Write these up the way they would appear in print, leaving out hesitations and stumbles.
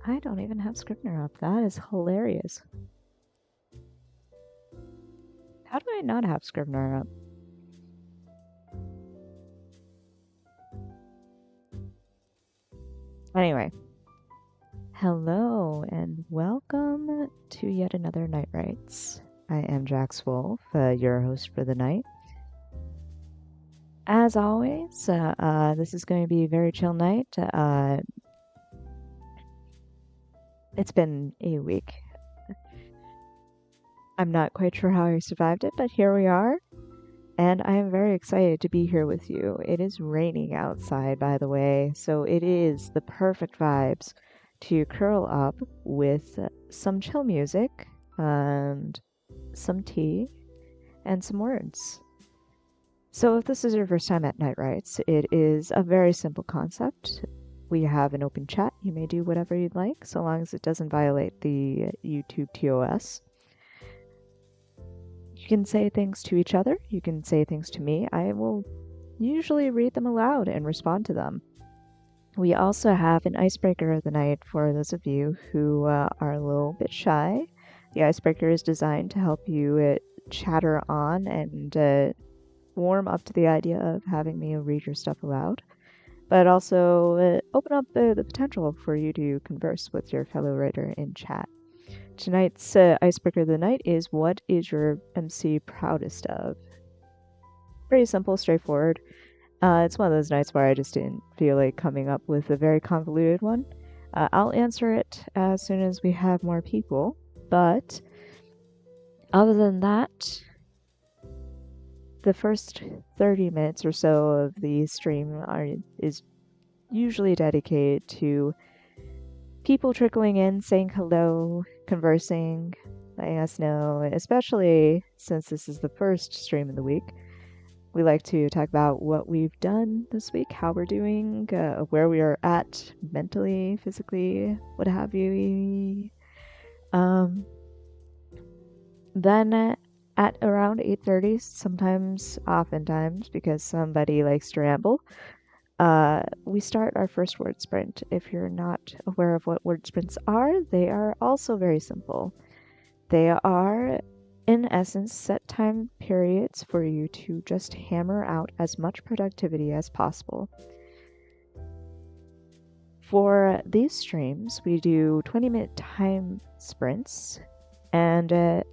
I don't even have Scrivener up. That is hilarious. How do I not have Scrivener up? Anyway, hello and welcome to yet another Night Rites. I am Jax Wolff, your host for the night. As always, this is going to be a very chill night. It's been a week. I'm not quite sure how I survived it, but here we are. And I am very excited to be here with you. It is raining outside, by the way, so it is the perfect vibes to curl up with some chill music and some tea and some words. So if this is your first time at Night Rites, it is a very simple concept. We have an open chat. You may do whatever you'd like, so long as it doesn't violate the YouTube TOS. You can say things to each other. You can say things to me. I will usually read them aloud and respond to them. We also have an icebreaker of the night for those of you who are a little bit shy. The icebreaker is designed to help you chatter on and warm up to the idea of having me read your stuff aloud, but also open up the potential for you to converse with your fellow writer in chat. Tonight's icebreaker of the night is, what is your MC proudest of? Pretty simple, straightforward. It's one of those nights where I just didn't feel like coming up with a very convoluted one. I'll answer it as soon as we have more people, but other than that, the first 30 minutes or so of the stream is usually dedicated to people trickling in, saying hello, conversing, letting us know, especially since this is the first stream of the week. We like to talk about what we've done this week, how we're doing, where we are at mentally, physically, what have you. Then at around 8:30, oftentimes, because somebody likes to ramble, we start our first word sprint. If you're not aware of what word sprints are, they are also very simple. They are, in essence, set time periods for you to just hammer out as much productivity as possible. For these streams, we do 20-minute time sprints, and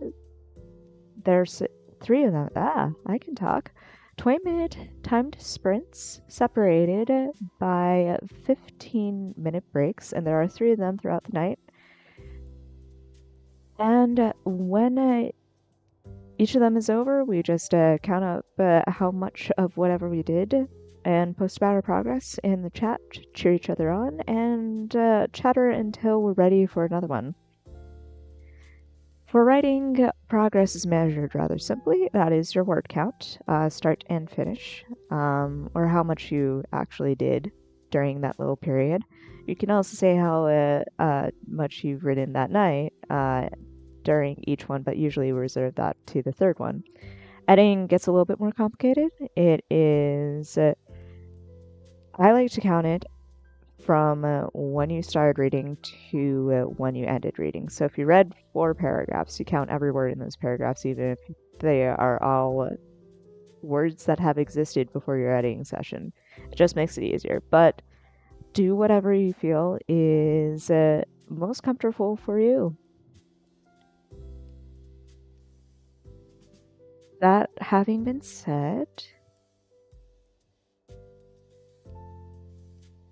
there's 3 of them. I can talk. 20-minute timed sprints separated by 15-minute breaks, and there are 3 of them throughout the night. And when each of them is over, we just count up how much of whatever we did and post about our progress in the chat, cheer each other on, and chatter until we're ready for another one. For writing, progress is measured rather simply. That is your word count, start and finish, or how much you actually did during that little period. You can also say how much you've written that night during each one, but usually we reserve that to the third one. Editing gets a little bit more complicated. It is, I like to count it from when you started reading to when you ended reading. So if you read 4 paragraphs, you count every word in those paragraphs, even if they are all words that have existed before your editing session. It just makes it easier. But do whatever you feel is most comfortable for you. That having been said,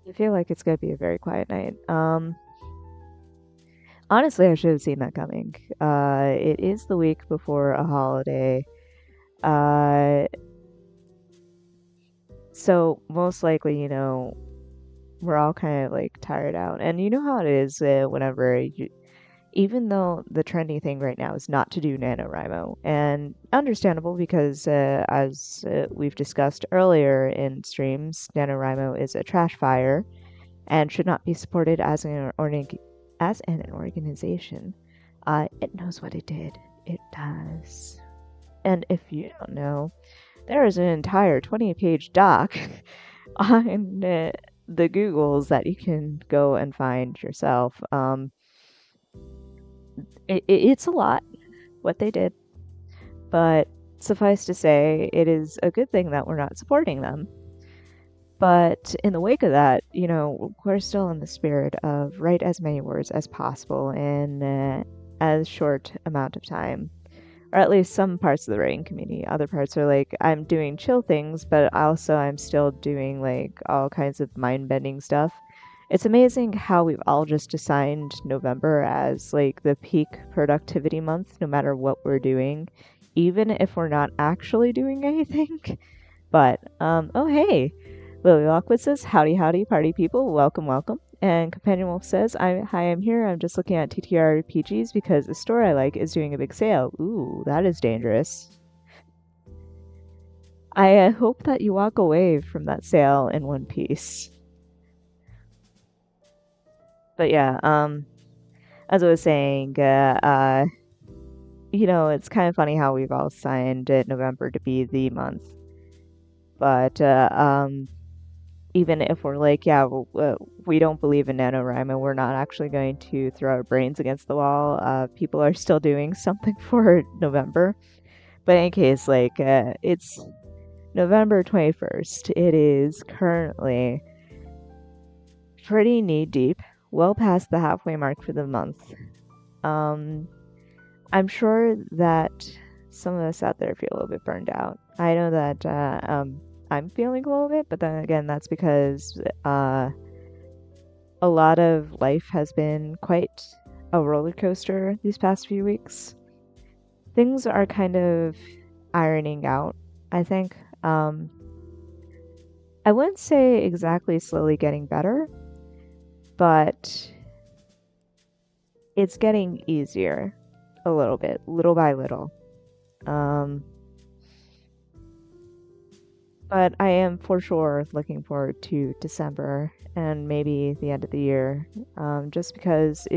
I feel like it's going to be a very quiet night. Honestly, I should have seen that coming. It is the week before a holiday. So most likely, we're all kind of like tired out. And you know how it is whenever even though the trendy thing right now is not to do NaNoWriMo, and understandable because as we've discussed earlier in streams, NaNoWriMo is a trash fire and should not be supported as an organization. It knows what it did. It does. And if you don't know, there is an entire 20-page doc on the Googles that you can go and find yourself. It's a lot what they did, but suffice to say, it is a good thing that we're not supporting them. But in the wake of that, we're still in the spirit of write as many words as possible in as short amount of time. Or at least some parts of the writing community. Other parts are like, I'm doing chill things, but also I'm still doing like all kinds of mind bending stuff. It's amazing how we've all just assigned November as like the peak productivity month, no matter what we're doing, even if we're not actually doing anything. But, oh hey, Lily Lockwood says, howdy, howdy, party people, welcome, welcome. And Companion Wolf says, hi, I'm here. I'm just looking at TTRPGs because the store I like is doing a big sale. Ooh, that is dangerous. I hope that you walk away from that sale in one piece. But yeah, as I was saying, it's kind of funny how we've all signed November to be the month. But, even if we're like, yeah, we don't believe in NaNoWriMo and we're not actually going to throw our brains against the wall, people are still doing something for November. But in any case, like, it's November 21st. It is currently pretty knee deep, well past the halfway mark for the month. I'm sure that some of us out there feel a little bit burned out. I know that I'm feeling a little bit, but then again, that's because a lot of life has been quite a roller coaster these past few weeks. Things are kind of ironing out, I think. I wouldn't say exactly slowly getting better, but it's getting easier a little bit, little by little. But I am for sure looking forward to December and maybe the end of the year, just because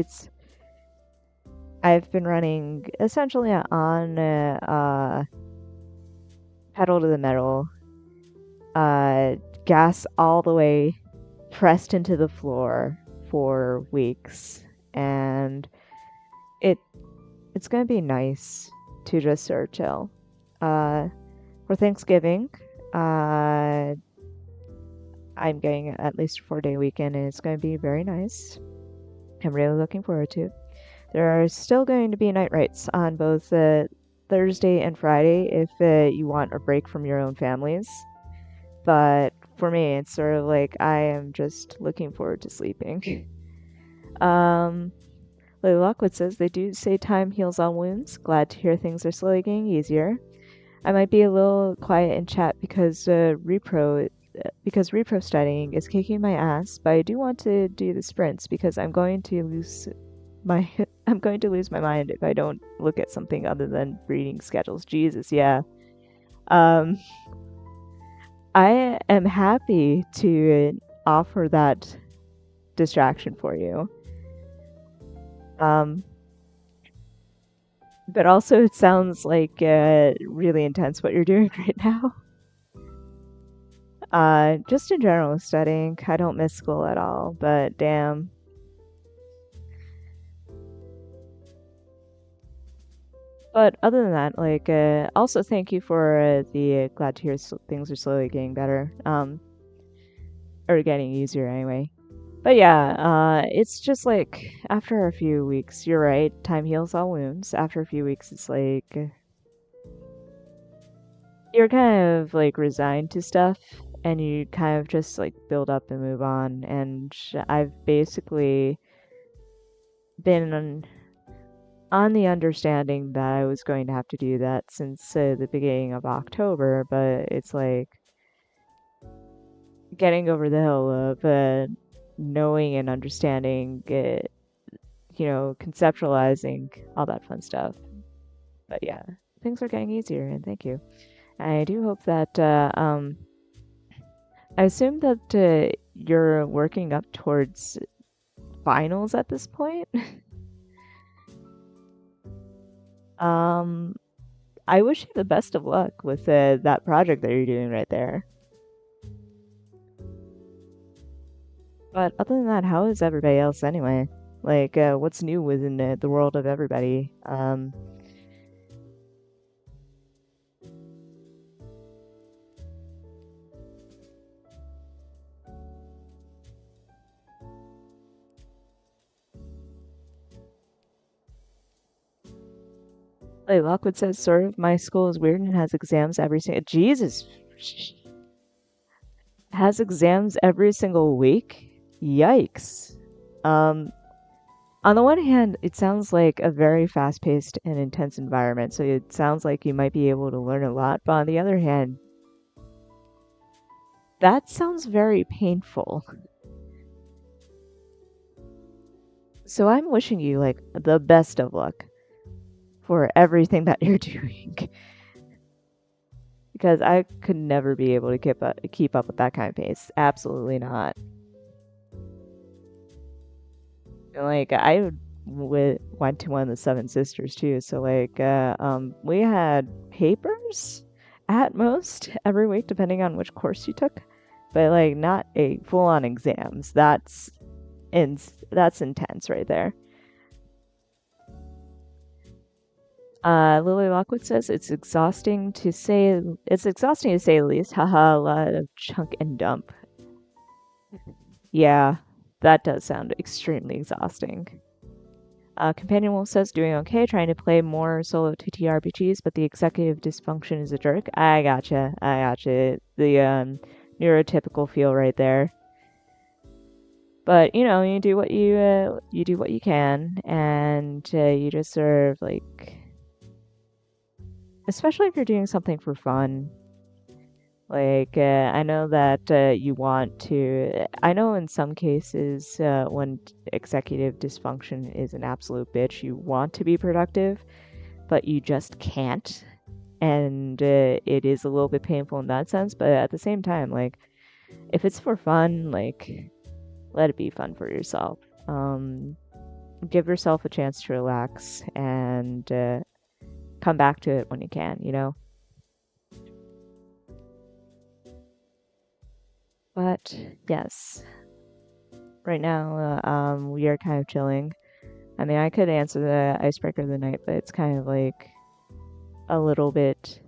I've been running essentially on pedal to the metal, gas all the way pressed into the floor for weeks, and it's gonna be nice to just sort of chill. For Thanksgiving, I'm getting at least a 4-day weekend, and it's going to be very nice. I'm really looking forward to it. There are still going to be night rides on both Thursday and Friday if you want a break from your own families. But for me, it's sort of like I am just looking forward to sleeping. Lily Lockwood says they do say time heals all wounds. Glad to hear things are slowly getting easier. I might be a little quiet in chat because repro studying is kicking my ass, but I do want to do the sprints because I'm going to lose my mind if I don't look at something other than reading schedules. Jesus, yeah. I am happy to offer that distraction for you. But also it sounds like really intense what you're doing right now. Just in general studying. I don't miss school at all, but damn. But other than that, like, also thank you for the glad to hear things are slowly getting better. Or getting easier anyway. But yeah, it's just like after a few weeks, you're right, time heals all wounds. After a few weeks, it's like you're kind of like resigned to stuff and you kind of just like build up and move on. And I've basically been on the understanding that I was going to have to do that since the beginning of October, but it's like getting over the hill of knowing and understanding it, conceptualizing all that fun stuff. But yeah, things are getting easier, and thank you. I do hope that, I assume that you're working up towards finals at this point. I wish you the best of luck with that project that you're doing right there. But other than that, how is everybody else anyway? Like, what's new within the world of everybody? Like Lockwood says, sort of, my school is weird and has exams every single. Jesus, has exams every single week? Yikes. Um, on the one hand, it sounds like a very fast-paced and intense environment, so it sounds like you might be able to learn a lot, but on the other hand, that sounds very painful. So I'm wishing you like the best of luck for everything that you're doing because I could never be able to keep up with that kind of pace. Absolutely not. Like went to one of the Seven Sisters too, so like we had papers at most every week depending on which course you took, but like not a full-on exams. That's intense right there. Lily Lockwood says it's exhausting to say the least. Haha, a lot of chunk and dump. Yeah, that does sound extremely exhausting. Companion Wolf says doing okay, trying to play more solo TTRPGs, but the executive dysfunction is a jerk. I gotcha. The neurotypical feel right there. But you know, you do what you can, and you just sort of like, especially if you're doing something for fun. Like, I know that you want to. I know in some cases, when executive dysfunction is an absolute bitch, you want to be productive, but you just can't. And it is a little bit painful in that sense, but at the same time, like, if it's for fun, like, let it be fun for yourself. Give yourself a chance to relax and come back to it when you can, you know? But yes, right now we are kind of chilling. I mean, I could answer the icebreaker of the night, but it's kind of like a little bit.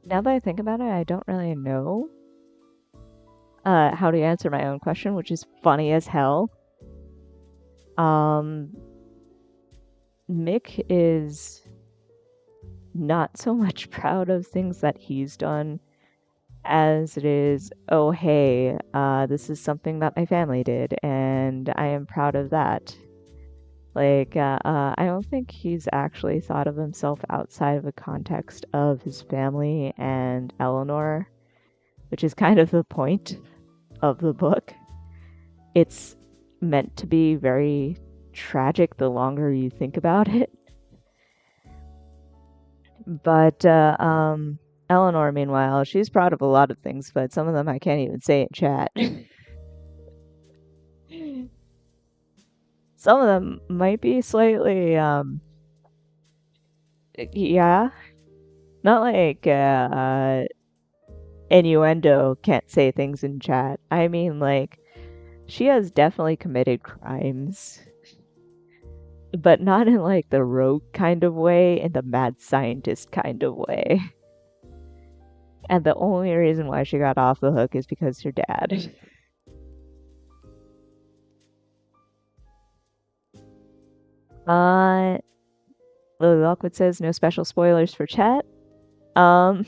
Now that I think about it, I don't really know how to answer my own question, which is funny as hell. Mick is not so much proud of things that he's done as it is, oh, hey, this is something that my family did, and I am proud of that. Like, I don't think he's actually thought of himself outside of the context of his family and Eleanor, which is kind of the point of the book. It's meant to be very tragic the longer you think about it. But Eleanor, meanwhile, she's proud of a lot of things, but some of them I can't even say in chat. Some of them might be slightly, yeah, not like innuendo can't say things in chat. I mean, like, she has definitely committed crimes, but not in like the rogue kind of way, in the mad scientist kind of way. And the only reason why she got off the hook is because her dad. Lily Lockwood says no special spoilers for chat. Um,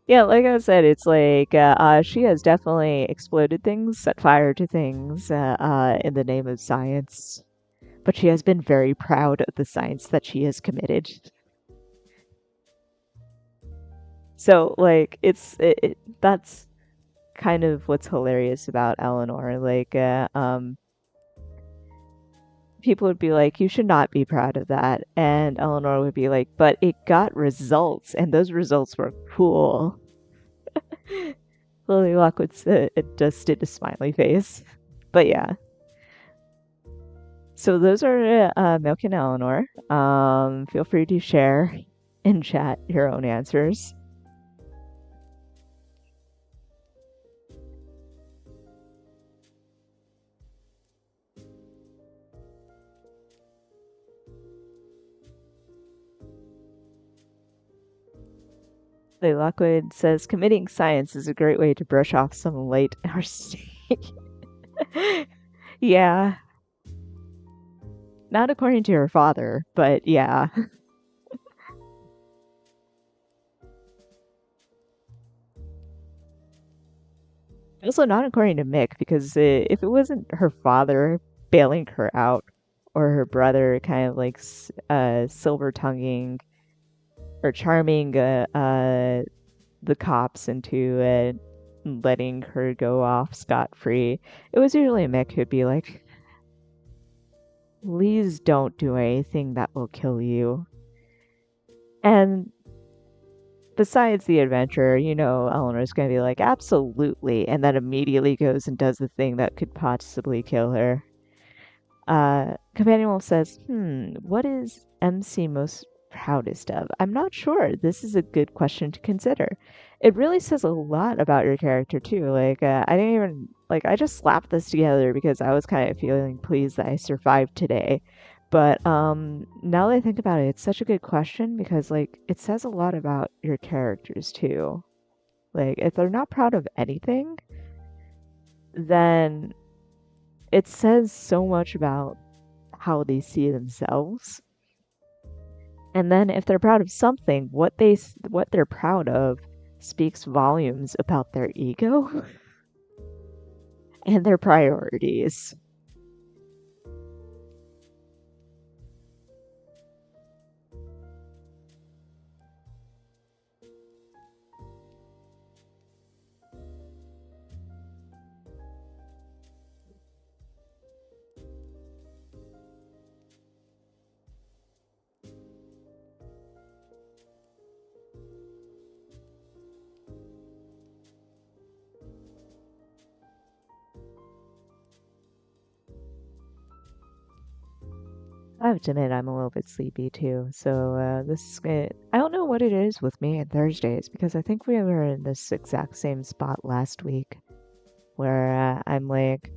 yeah, like I said, it's like she has definitely exploded things, set fire to things in the name of science, but she has been very proud of the science that she has committed. So, like, that's kind of what's hilarious about Eleanor. Like, people would be like, you should not be proud of that. And Eleanor would be like, but it got results, and those results were cool. Lily Lockwood it just did a smiley face. But yeah. So those are Milk and Eleanor. Feel free to share in chat your own answers. Lily Lockwood says committing science is a great way to brush off some light in our state. Yeah, not according to her father, but yeah. Also, not according to Mick, because if it wasn't her father bailing her out, or her brother kind of like silver tonguing or charming the cops into letting her go off scot free, it was usually Mick who'd be like, please don't do anything that will kill you. And besides the adventure, Eleanor's going to be like, absolutely. And then immediately goes and does the thing that could possibly kill her. Companion Wolf says, what is MC most proudest of? I'm not sure. This is a good question to consider. It really says a lot about your character, too. Like, I didn't even, like, I just slapped this together because I was kind of feeling pleased that I survived today. But now that I think about it, it's such a good question because, like, it says a lot about your characters, too. Like, if they're not proud of anything, then it says so much about how they see themselves. And then if they're proud of something, what they're proud of speaks volumes about their ego and their priorities. I have to admit, I'm a little bit sleepy too. So I don't know what it is with me and Thursdays because I think we were in this exact same spot last week where I'm like,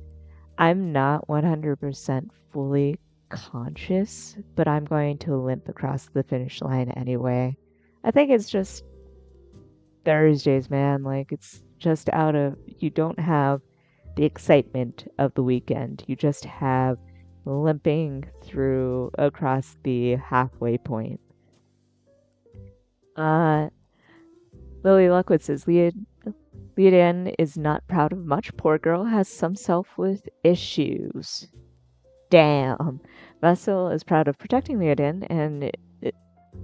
I'm not 100% fully conscious, but I'm going to limp across the finish line anyway. I think it's just Thursdays, man. Like, it's just you don't have the excitement of the weekend. You just have limping through across the halfway point. Uh, Lily Lockwood says, Leodan is not proud of much. Poor girl has some self-worth issues. Damn. Vessel is proud of protecting Leodan and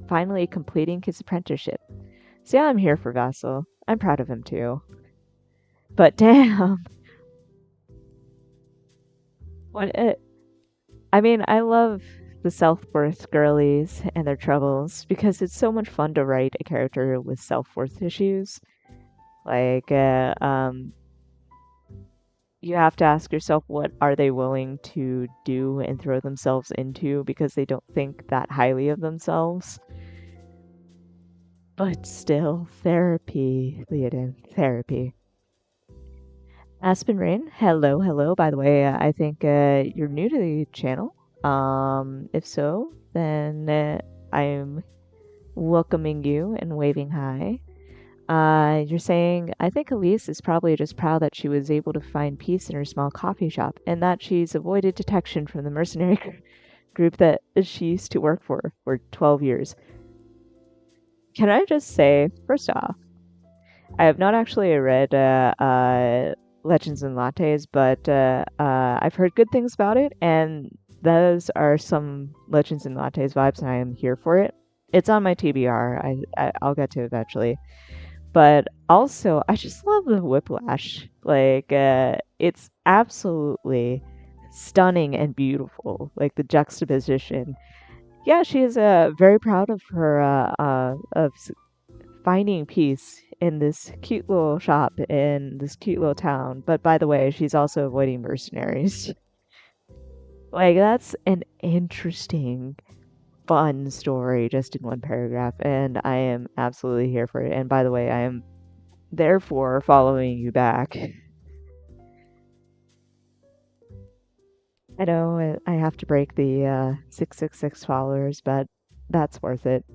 finally completing his apprenticeship. See, I'm here for Vessel. I'm proud of him too. But damn. What it I mean, I love the self-worth girlies and their troubles because it's so much fun to write a character with self-worth issues. Like, you have to ask yourself what are they willing to do and throw themselves into because they don't think that highly of themselves. But still, therapy, Leodin, therapy. Aspen Rain, hello, hello. By the way, I think you're new to the channel. If so, then I'm welcoming you and waving hi. You're saying, I think Elise is probably just proud that she was able to find peace in her small coffee shop and that she's avoided detection from the mercenary group that she used to work for 12 years. Can I just say, first off, I have not actually read Legends and Lattes, but I've heard good things about it, and those are some Legends and Lattes vibes, and I am here for it. It's on my TBR. I'll get to it eventually. But also, I just love the whiplash. Like, it's absolutely stunning and beautiful. Like the juxtaposition. Yeah, she is very proud of her finding peace in this cute little shop in this cute little town. But by the way, she's also avoiding mercenaries. Like, that's an interesting, fun story just in one paragraph, and I am absolutely here for it. And by the way, I am therefore following you back. I know I have to break the 666 followers, but that's worth it.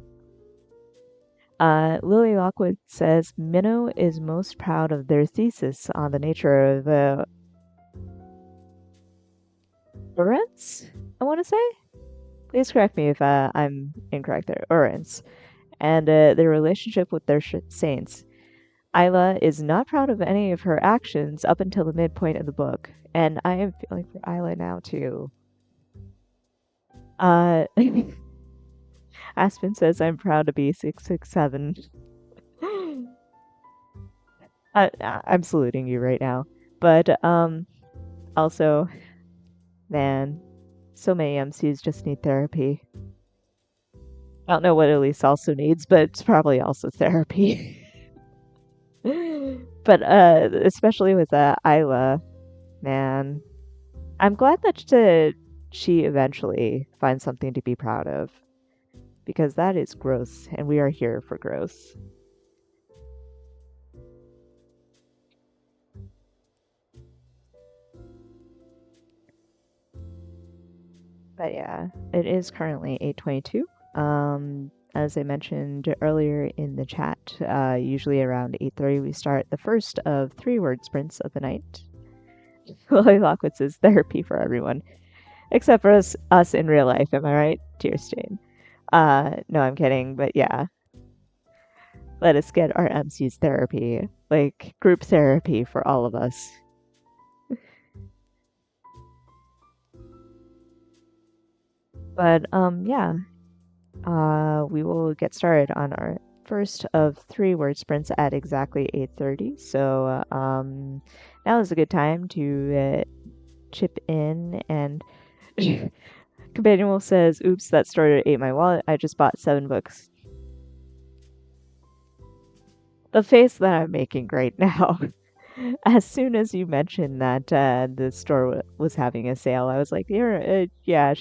Lily Lockwood says Minnow is most proud of their thesis on the nature of Urans, I want to say. Please correct me if I'm incorrect there. Urans. And their relationship with their saints. Isla is not proud of any of her actions up until the midpoint of the book. And I am feeling for Isla now, too. Uh, Aspen says, I'm proud to be 667. I'm saluting you right now. But, also, man, so many MCs just need therapy. I don't know what Elise also needs, but it's probably also therapy. But, especially with, Isla, man, I'm glad that she eventually finds something to be proud of. Because that is growth, and we are here for growth. But yeah, it is currently 8:22. As I mentioned earlier in the chat, usually around 8:30 we start the first of 3-word sprints of the night. Lily Lockwood says therapy for everyone, except for us in real life. Am I right? Tear stain. No, I'm kidding, but yeah. Let us get our MC's therapy, like group therapy for all of us. But yeah, we will get started on our first of 3-word sprints at exactly 8:30. So now is a good time to chip in. And Companion Wolf says, "Oops, that starter ate my wallet. I just bought 7 books." The face that I'm making right now. As soon as you mentioned that the store was having a sale, I was like, yeah,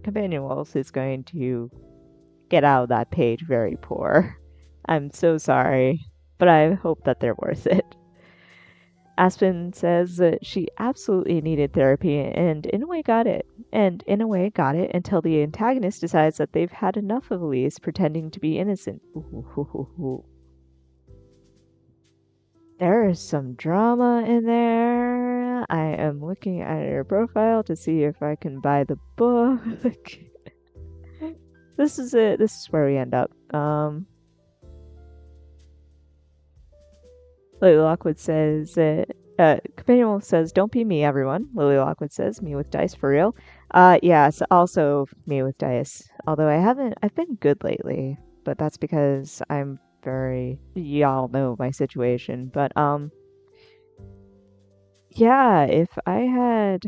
Companion Wolf is going to get out of that page very poor. I'm so sorry, but I hope that they're worth it. Aspen says that she absolutely needed therapy and in a way got it. And in a way got it until the antagonist decides that they've had enough of Elise pretending to be innocent. Ooh. There is some drama in there. I am looking at your profile to see if I can buy the book. This is it. This is where we end up. Lily Lockwood says, Companion Wolf says, don't be me, everyone. Lily Lockwood says, me with dice for real. Yes, also me with dice. Although I've been good lately, but that's because I'm y'all know my situation. But, yeah, if I had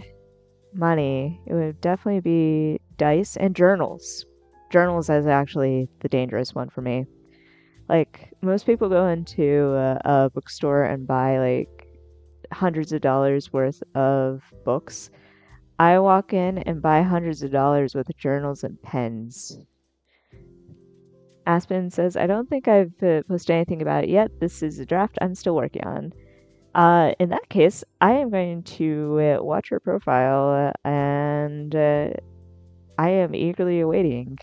money, it would definitely be dice and journals. Journals is actually the dangerous one for me. Like, most people go into a bookstore and buy, like, hundreds of dollars worth of books. I walk in and buy hundreds of dollars worth of journals and pens. Aspen says, I don't think I've posted anything about it yet. This is a draft I'm still working on. In that case, I am going to watch her profile and I am eagerly awaiting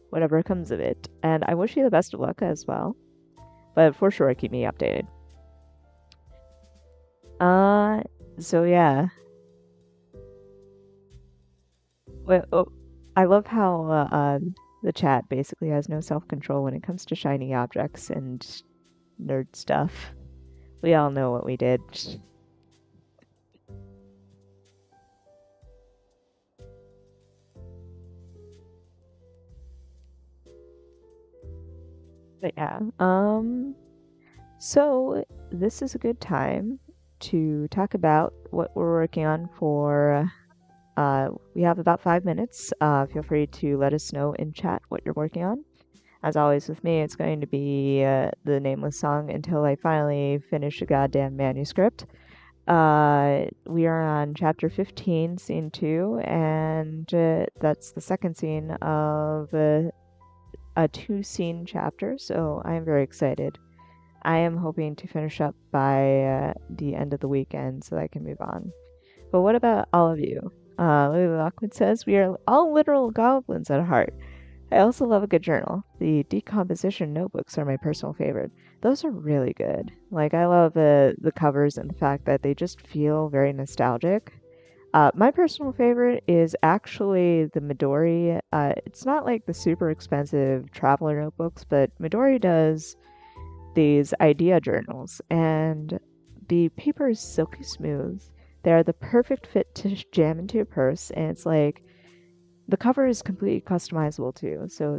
whatever comes of it. And I wish you the best of luck as well. But for sure, keep me updated. So yeah. Well, I love how the chat basically has no self-control when it comes to shiny objects and nerd stuff. We all know what we did. But yeah, so this is a good time to talk about what we're working on for, we have about 5 minutes. Feel free to let us know in chat what you're working on. As always with me, it's going to be the Nameless Song until I finally finish a goddamn manuscript. We are on chapter 15, scene 2, and that's the second scene of a 2-scene chapter, so I am very excited. I am hoping to finish up by the end of the weekend so that I can move on. But what about all of you? Lily Lockwood says, we are all literal goblins at heart. I also love a good journal. The decomposition notebooks are my personal favorite. Those are really good. Like I love the covers and the fact that they just feel very nostalgic. My personal favorite is actually the Midori. It's not like the super expensive traveler notebooks, but Midori does these idea journals, and the paper is silky smooth. They're the perfect fit to jam into your purse, and it's like the cover is completely customizable too. So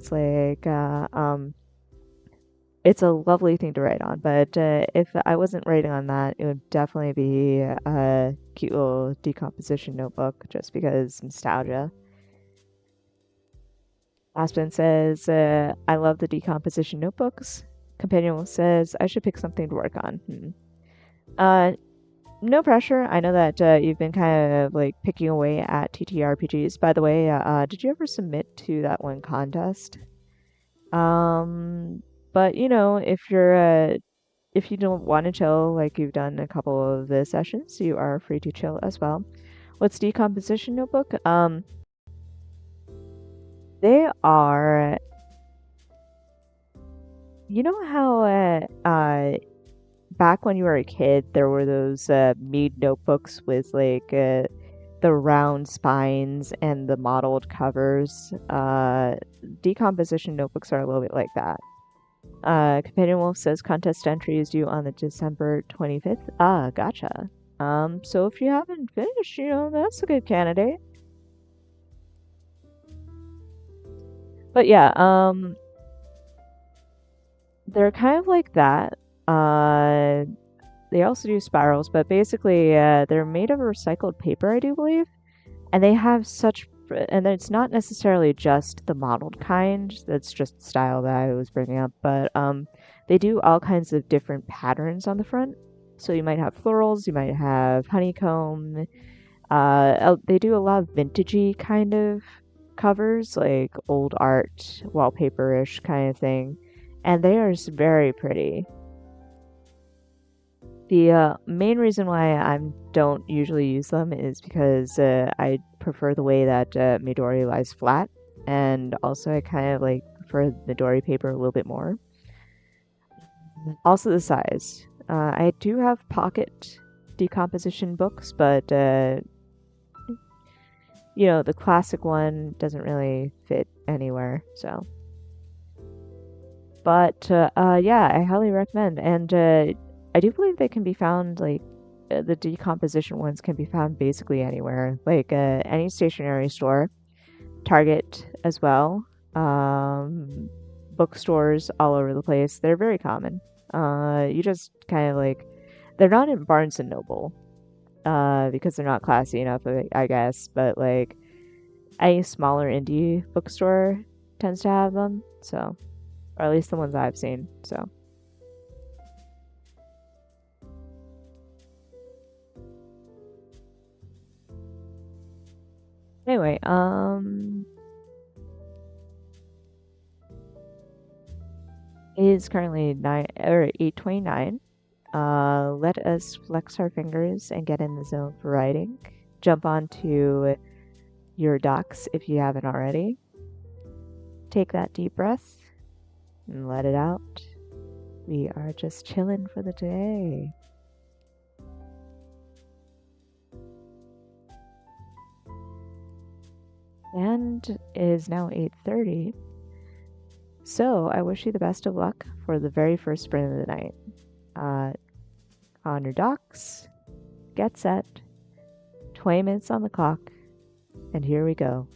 it's a lovely thing to write on. But if I wasn't writing on that, it would definitely be a cute little decomposition notebook, just because nostalgia. Aspen says, I love the decomposition notebooks. Companion Wolf says, I should pick something to work on. Uh, no pressure. I know that you've been kind of like picking away at TTRPGs. By the way, did you ever submit to that one contest? But if you don't want to chill, like you've done a couple of the sessions, you are free to chill as well. What's Decomposition Notebook? They are, you know how back when you were a kid, there were those Mead notebooks with like the round spines and the mottled covers. Decomposition notebooks are a little bit like that. Companion Wolf says contest entry is due on the December 25th. Ah, gotcha. So if you haven't finished, that's a good candidate. But yeah, they're kind of like that. They also do spirals, but basically, they're made of recycled paper, I do believe. And they have and it's not necessarily just the modeled kind, that's just the style that I was bringing up, but they do all kinds of different patterns on the front. So you might have florals, you might have honeycomb. They do a lot of vintagey kind of covers, like old art, wallpaper-ish kind of thing. And they are just very pretty. The main reason why I don't usually use them is because I prefer the way that Midori lies flat, and also I kind of like prefer Midori paper a little bit more. Also the size. I do have pocket decomposition books, but the classic one doesn't really fit anywhere, so. But yeah, I highly recommend. And I do believe they can be found, like, the decomposition ones can be found basically anywhere, like any stationery store, Target as well, bookstores all over the place. They're very common. You just kind of like, they're not in Barnes and Noble, because they're not classy enough, I guess, but like any smaller indie bookstore tends to have them, so. Or at least the ones I've seen, so. Anyway, it is currently 8:29. Let us flex our fingers and get in the zone for writing. Jump onto your docs if you haven't already. Take that deep breath and let it out. We are just chilling for the day. And it is now 8:30. So I wish you the best of luck for the very first sprint of the night. On your docs, get set, 20 minutes on the clock, and here we go.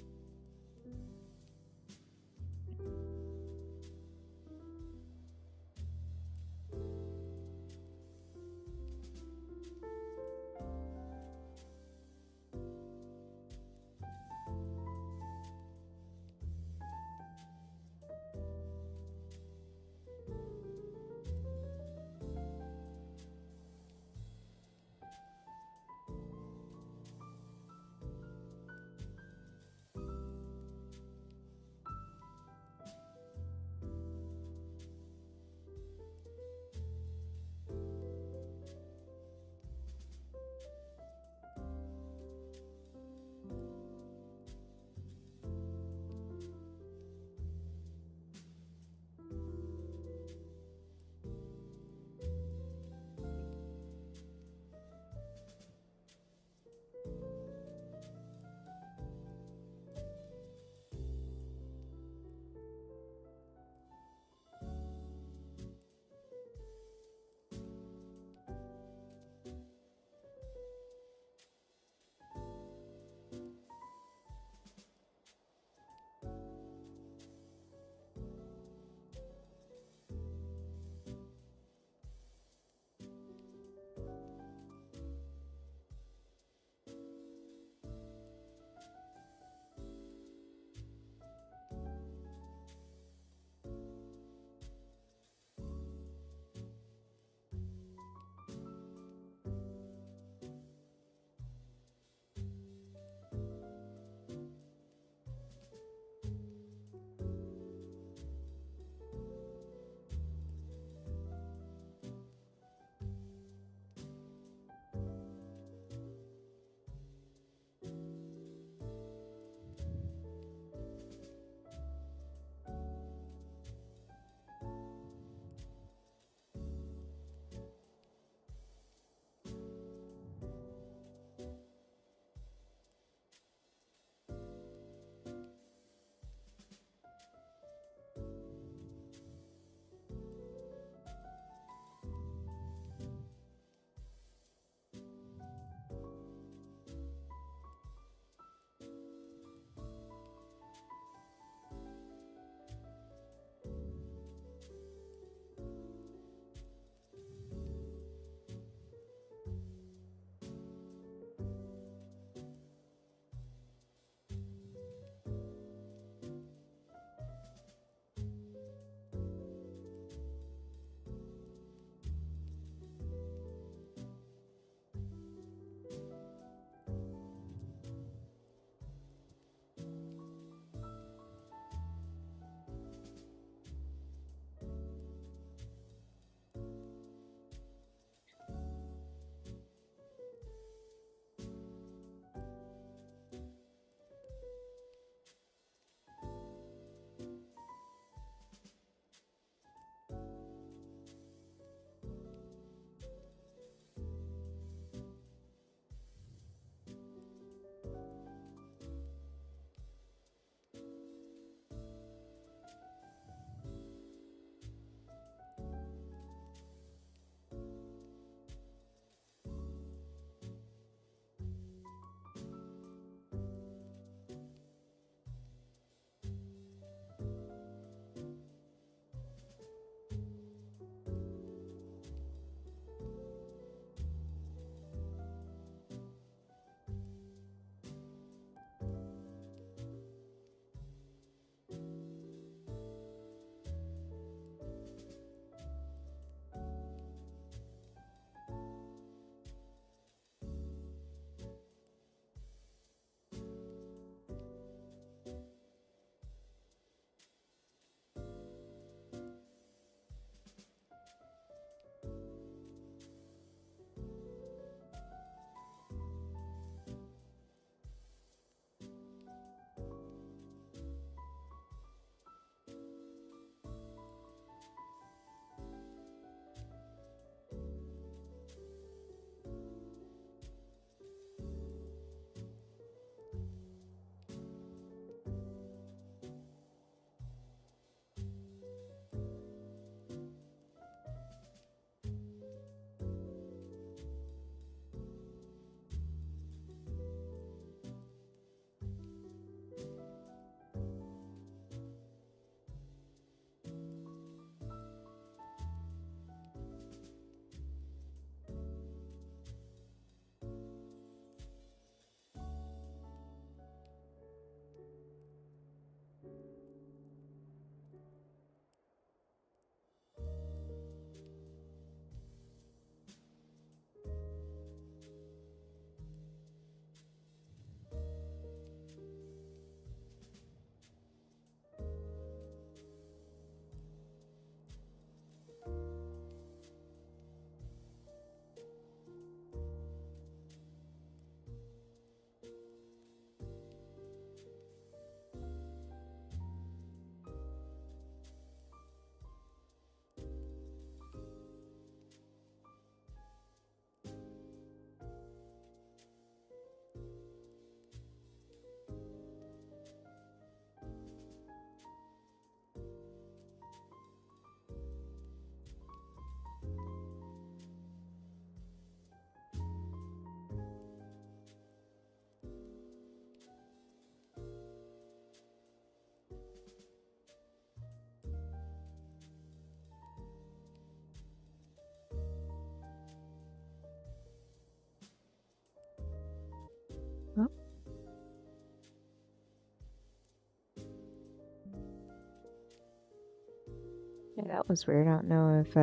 Yeah, that was weird. I don't know if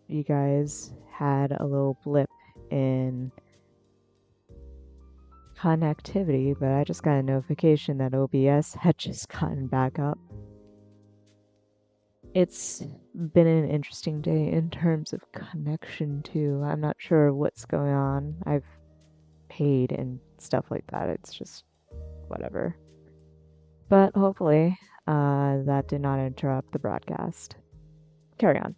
you guys had a little blip in connectivity, but I just got a notification that OBS had just gotten back up. It's been an interesting day in terms of connection too. I'm not sure what's going on. I've paid and stuff like that. It's just whatever. But hopefully, that did not interrupt the broadcast. Carry on.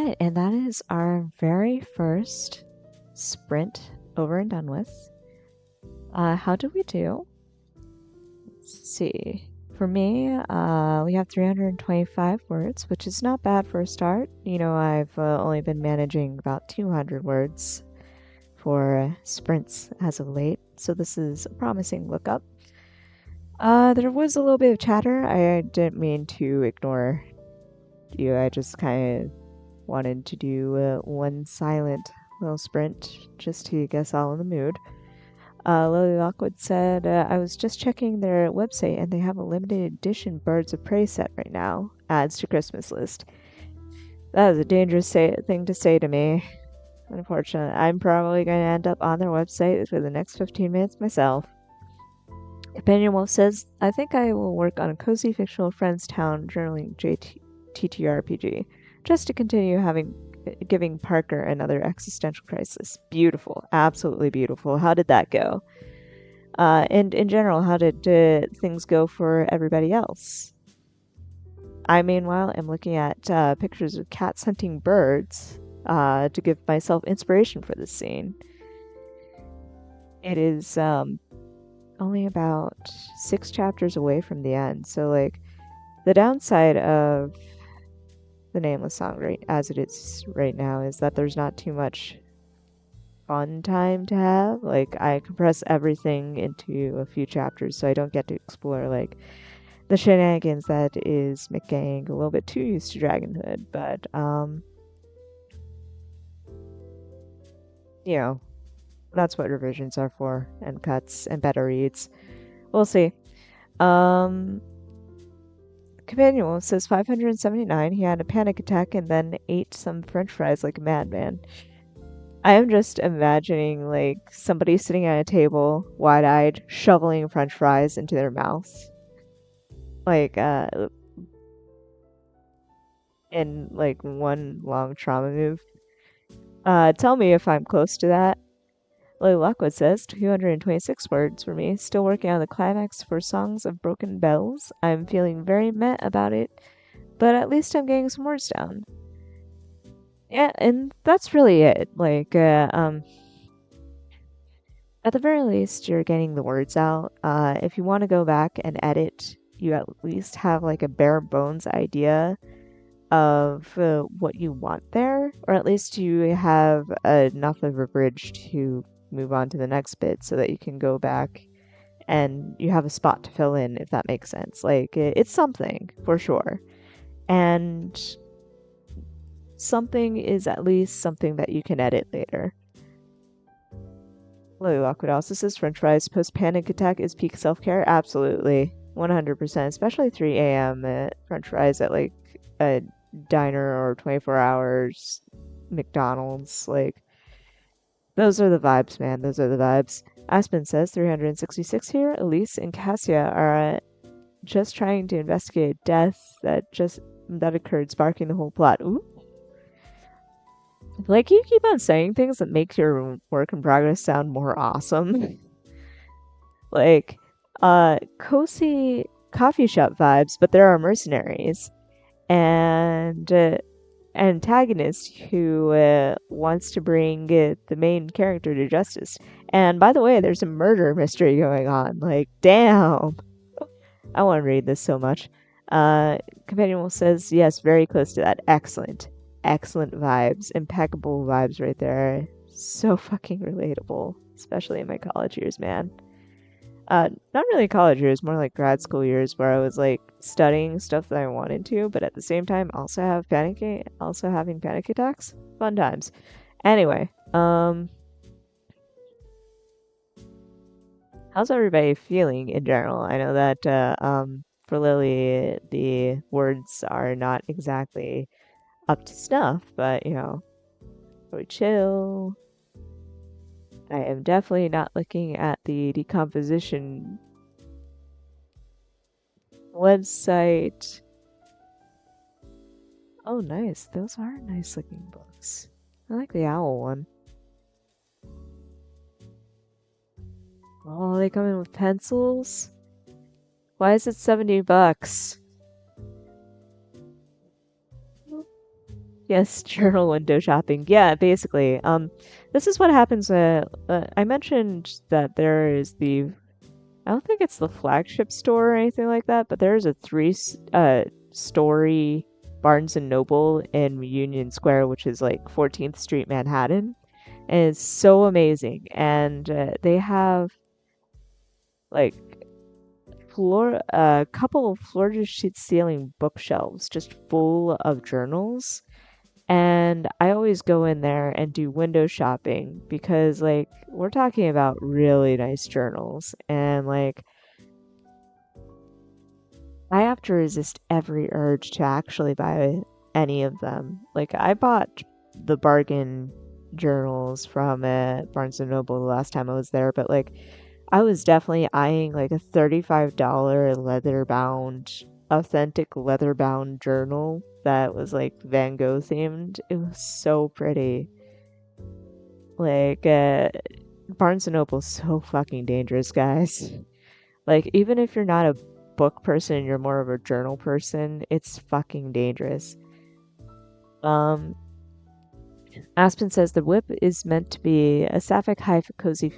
right, and that is our very first sprint over and done with. How did we do? Let's see. For me, we have 325 words, which is not bad for a start. You know, I've only been managing about 200 words for sprints as of late, so this is a promising lookup. There was a little bit of chatter. I didn't mean to ignore you. I just kind of wanted to do one silent little sprint just to get us all in the mood. Lily Lockwood said, I was just checking their website and they have a limited edition Birds of Prey set right now. Adds to Christmas list. That is a dangerous thing to say to me. Unfortunately, I'm probably going to end up on their website for the next 15 minutes myself. Opinion Wolf says, I think I will work on a cozy fictional friends town journaling TTRPG, just to continue giving Parker another existential crisis. Beautiful, absolutely beautiful. How did that go? And in general, how did things go for everybody else? I, meanwhile, am looking at pictures of cats hunting birds to give myself inspiration for this scene. It is only about 6 chapters away from the end, so like the downside of the Nameless Song as it is right now is that there's not too much fun time to have. Like, I compress everything into a few chapters, so I don't get to explore like the shenanigans that is getting a little bit too used to Dragonhood. But you know, that's what revisions are for, and cuts and better reads. We'll see. Companion says 579. He had a panic attack and then ate some French fries like a madman. I am just imagining like somebody sitting at a table, wide-eyed, shoveling French fries into their mouths, like in like one long trauma move. Tell me if I'm close to that. Lily Lockwood says 226 words for me. Still working on the climax for Songs of Broken Bells. I'm feeling very meh about it, but at least I'm getting some words down. Yeah, and that's really it. Like, at the very least, you're getting the words out. If you want to go back and edit, you at least have like a bare bones idea of what you want there, or at least you have enough of a bridge to move on to the next bit so that you can go back and you have a spot to fill in, if that makes sense. Like, it's something for sure. And something is at least something that you can edit later. Lily Lockwood also says French fries post panic attack is peak self care. Absolutely, 100%. Especially 3 a.m. French fries at like a diner or 24 hours McDonald's. Like, those are the vibes, man. Those are the vibes. Aspen says 366 here. Elise and Cassia are just trying to investigate a death that occurred, sparking the whole plot. Ooh. Like, you keep on saying things that make your work in progress sound more awesome. Like, cozy coffee shop vibes, but there are mercenaries and antagonist who wants to bring the main character to justice. And by the way, there's a murder mystery going on. Like, damn. I want to read this so much. Companion says, yes, very close to that. Excellent. Excellent vibes. Impeccable vibes right there. So fucking relatable. Especially in my college years, man. Not really college years, more like grad school years where I was like studying stuff that I wanted to, but at the same time also having panic attacks. Fun times. Anyway, how's everybody feeling in general? I know that for Lily the words are not exactly up to snuff, but you know, really chill. I am definitely not looking at the decomposition website. Oh, nice. Those are nice looking books. I like the owl one. Oh, they come in with pencils? Why is it $70? Yes, journal window shopping. Yeah, basically. This is what happens. I mentioned that there is the. I don't think it's the flagship store or anything like that, but there's a story Barnes and Noble in Union Square, which is like 14th Street, Manhattan, and it's so amazing. And they have like a couple of floor-to-ceiling bookshelves just full of journals. And I always go in there and do window shopping because, like, we're talking about really nice journals. And, like, I have to resist every urge to actually buy any of them. Like, I bought the bargain journals from Barnes& and Noble the last time I was there, but, like, I was definitely eyeing, like, a $35 authentic leather-bound journal that was, like, Van Gogh themed. It was so pretty. Like, Barnes& and Noble's so fucking dangerous, guys. Like, even if you're not a book person and you're more of a journal person, it's fucking dangerous. Um, Aspen says the whip is meant to be a sapphic cozy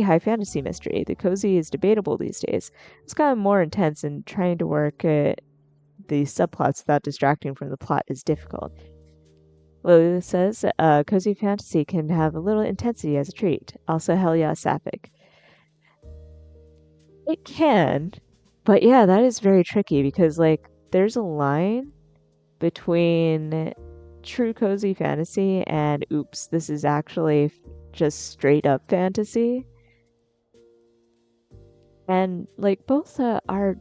high fantasy mystery. The cozy is debatable these days. It's gotten more intense, and trying to work the subplots without distracting from the plot is difficult. Lily says cozy fantasy can have a little intensity as a treat. Also, hell yeah, sapphic. It can, but yeah, that is very tricky because, like, there's a line between true cozy fantasy and oops, this is actually just straight up fantasy. And, like, both are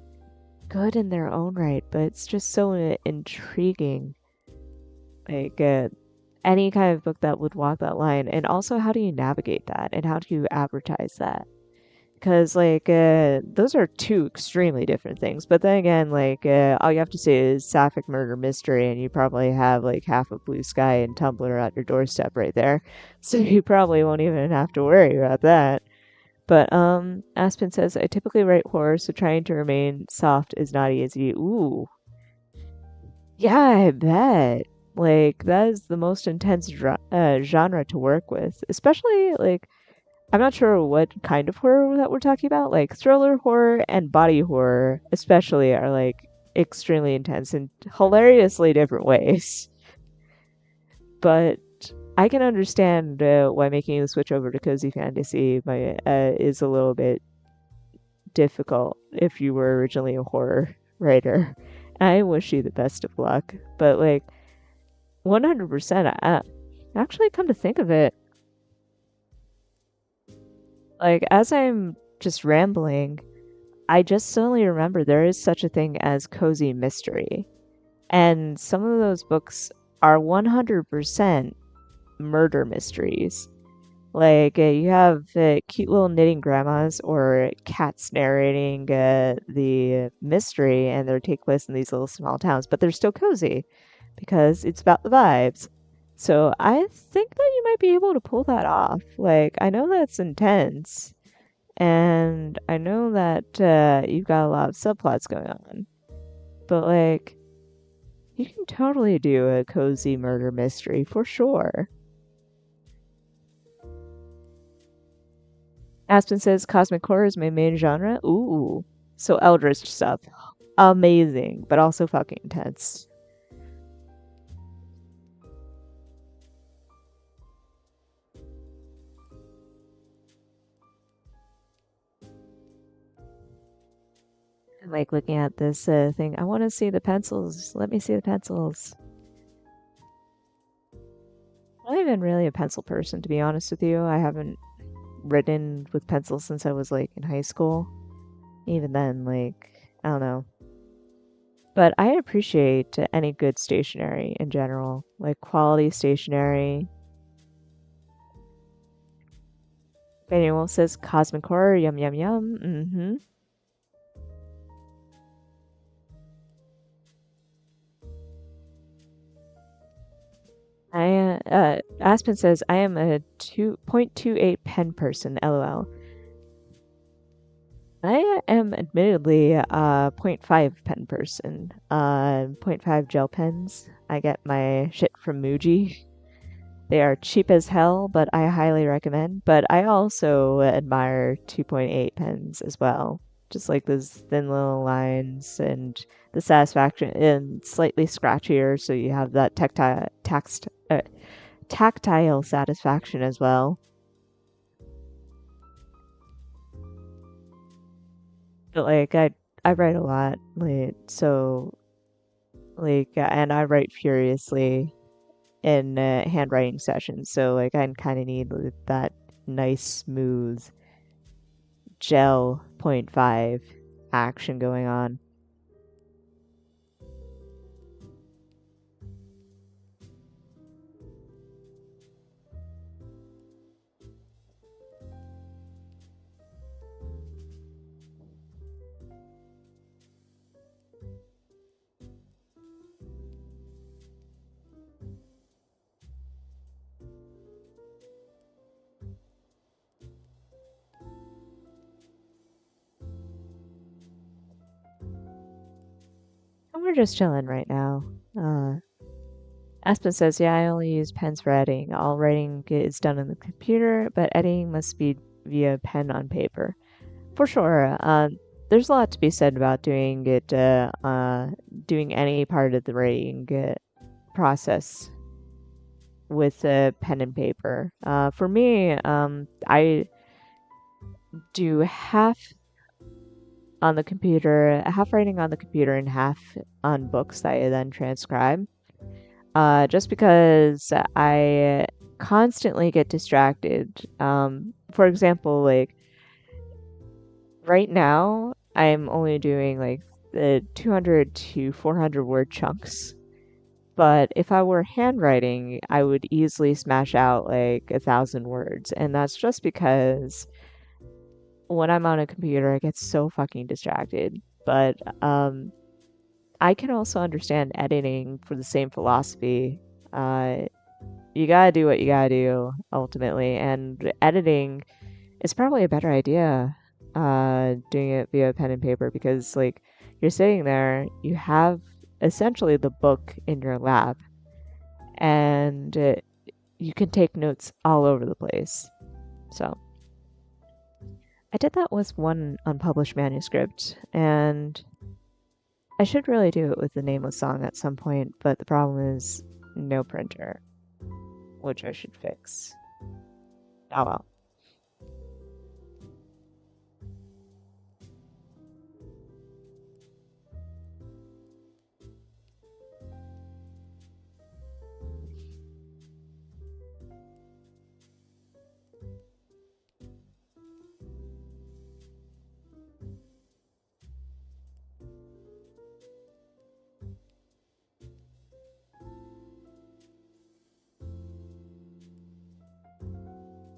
good in their own right, but it's just so intriguing. Like, any kind of book that would walk that line. And also, how do you navigate that? And how do you advertise that? Because, like, those are two extremely different things. But then again, like, all you have to say is Sapphic Murder Mystery, and you probably have, like, half a Blue Sky and Tumblr at your doorstep right there. So you probably won't even have to worry about that. But, Aspen says, I typically write horror, so trying to remain soft is not easy. Ooh. Yeah, I bet. Like, that is the most intense genre to work with. Especially, like, I'm not sure what kind of horror that we're talking about. Like thriller horror and body horror, especially, are like extremely intense in hilariously different ways. But I can understand why making the switch over to cozy fantasy is a little bit difficult if you were originally a horror writer. I wish you the best of luck, but like 100%. Actually, come to think of it, like, as I'm just rambling, I just suddenly remember there is such a thing as cozy mystery. And some of those books are 100% murder mysteries. Like, you have cute little knitting grandmas or cats narrating the mystery, and they take place in these little small towns, but they're still cozy because it's about the vibes. So I think that you might be able to pull that off. Like, I know that's intense, and I know that you've got a lot of subplots going on, but like, you can totally do a cozy murder mystery for sure. Aspen says cosmic horror is my main genre. Ooh, so eldritch stuff. Amazing, but also fucking intense. I'm like looking at this thing. I want to see the pencils. Let me see the pencils. I'm not even really a pencil person, to be honest with you. I haven't written with pencils since I was like in high school. Even then, like, I don't know. But I appreciate any good stationery in general, like quality stationery. Fanny Wolf says cosmic horror, yum yum yum. Mm-hmm. Aspen says I am a 2.28 pen person, lol. I am admittedly a point 0.5 pen person. Point 0.5 gel pens. I get my shit from Muji. They are cheap as hell, but I highly recommend. But I also admire 2.8 pens as well. Just like those thin little lines and the satisfaction, and slightly scratchier, so you have that tactile satisfaction as well. But like I write a lot, like so like and I write furiously in handwriting sessions, so like I kind of need that nice smooth gel point 0.5 action going on. And we're just chilling right now. Uh, Aspen says, yeah, I only use pens for editing. All writing is done on the computer, but editing must be via pen on paper. For sure. There's a lot to be said about doing any part of the writing process with pen and paper. For me, I do half on the computer, half writing on the computer, and half on books that I then transcribe. Just because I constantly get distracted. For example, like right now, I'm only doing like the 200 to 400 word chunks. But if I were handwriting, I would easily smash out like 1,000 words. And that's just because when I'm on a computer, I get so fucking distracted. But I can also understand editing for the same philosophy. Uh, you gotta do what you gotta do ultimately, and editing is probably a better idea. Doing it via pen and paper because like you're sitting there, you have essentially the book in your lap, and you can take notes all over the place. So I did that with one unpublished manuscript, and I should really do it with the nameless song at some point, but the problem is no printer, which I should fix. Oh well.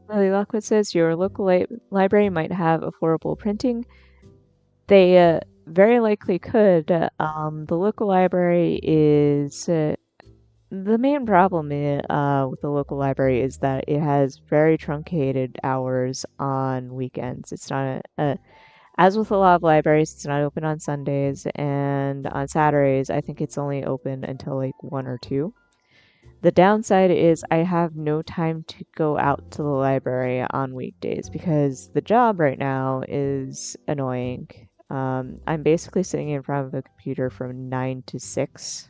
Lily Lockwood says your local library might have affordable printing. They very likely could. The local library is the main problem with the local library is that it has very truncated hours on weekends. It's not as with a lot of libraries, it's not open on Sundays, and on Saturdays, I think it's only open until like 1 or 2. The downside is I have no time to go out to the library on weekdays because the job right now is annoying. I'm basically sitting in front of a computer from 9 to 6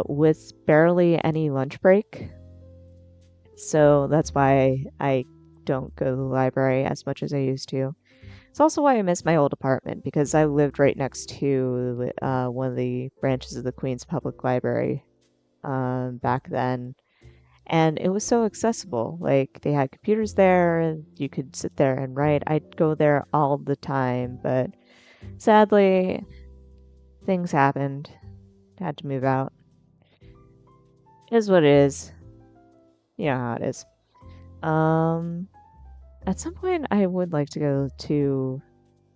with barely any lunch break. So that's why I don't go to the library as much as I used to. It's also why I miss my old apartment because I lived right next to one of the branches of the Queens Public Library back then. And it was so accessible. Like they had computers there, and you could sit there and write. I'd go there all the time, but sadly, things happened. Had to move out. It is what it is. You know how it is. Um, at some point, I would like to go to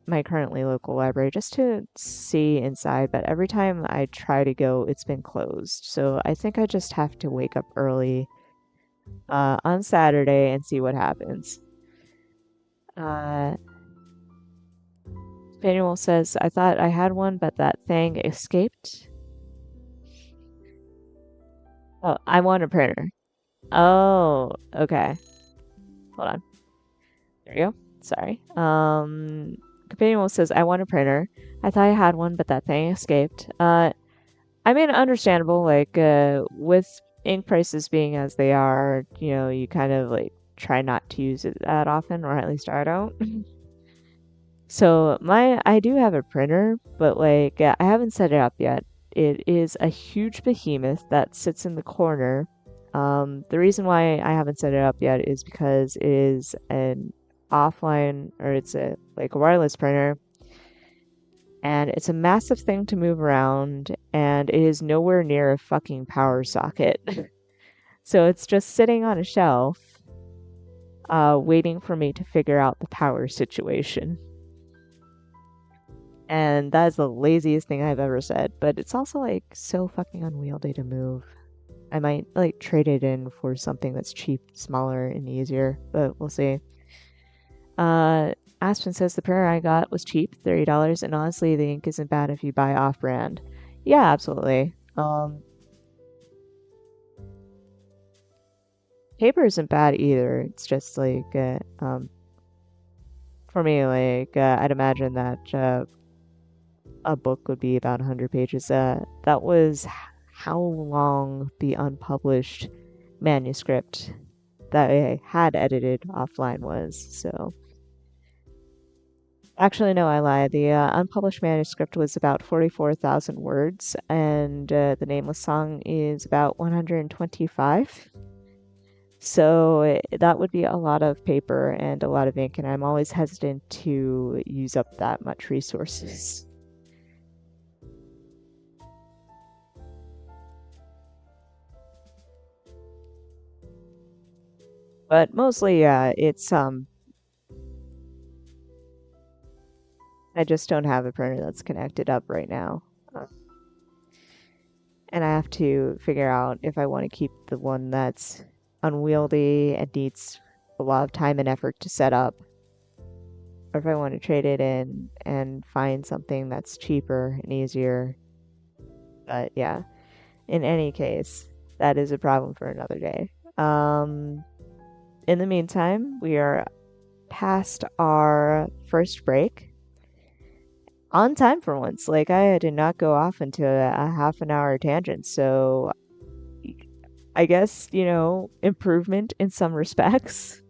my currently local library just to see inside, but every time I try to go, it's been closed. So I think I just have to wake up early on Saturday and see what happens. Uh, Manuel says, I thought I had one, but that thing escaped. Oh, I want a printer. Oh, okay. Hold on. There you go. Sorry. Companion says, I want a printer. I thought I had one, but that thing escaped. I mean, understandable, like, with ink prices being as they are, you kind of, like, try not to use it that often, or at least I don't. So, I do have a printer, but, like, I haven't set it up yet. It is a huge behemoth that sits in the corner. The reason why I haven't set it up yet is because it is an offline, or it's like a wireless printer, and it's a massive thing to move around, and it is nowhere near a fucking power socket. So it's just sitting on a shelf, waiting for me to figure out the power situation. And that is the laziest thing I've ever said, but it's also like so fucking unwieldy to move. I might like trade it in for something that's cheap, smaller, and easier, but we'll see. Aspen says the printer I got was cheap, $30, and honestly, the ink isn't bad if you buy off-brand. Yeah, absolutely. Paper isn't bad either. It's just like, for me, like, I'd imagine that a book would be about 100 pages. That was how long the unpublished manuscript that I had edited offline was. So, actually, no, I lied. The unpublished manuscript was about 44,000 words, and the Nameless Song is about 125. So that would be a lot of paper and a lot of ink, and I'm always hesitant to use up that much resources. But mostly, yeah, it's I just don't have a printer that's connected up right now. Uh, and I have to figure out if I want to keep the one that's unwieldy and needs a lot of time and effort to set up, or if I want to trade it in and find something that's cheaper and easier. But yeah, in any case, that is a problem for another day. Um, in the meantime, we are past our first break on time for once. Like, I did not go off into a half an hour tangent, so I guess, improvement in some respects.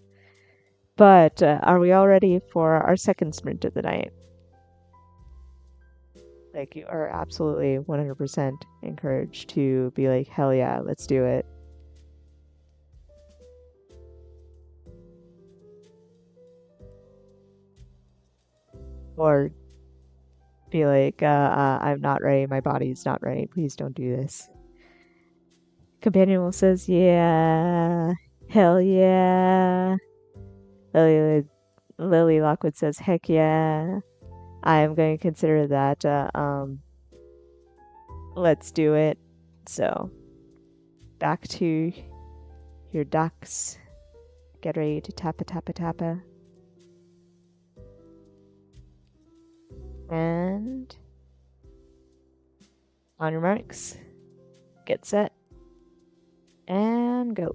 But are we all ready for our second sprint of the night? Like, you are absolutely 100% encouraged to be like, hell yeah, let's do it. Or be like, I'm not ready, my body's not ready, please don't do this. Companion says, yeah, hell yeah. Lily Lockwood says, heck yeah. I am going to consider that, let's do it. So, back to your ducks. Get ready to tappa tappa tappa. And on your marks, get set, and go.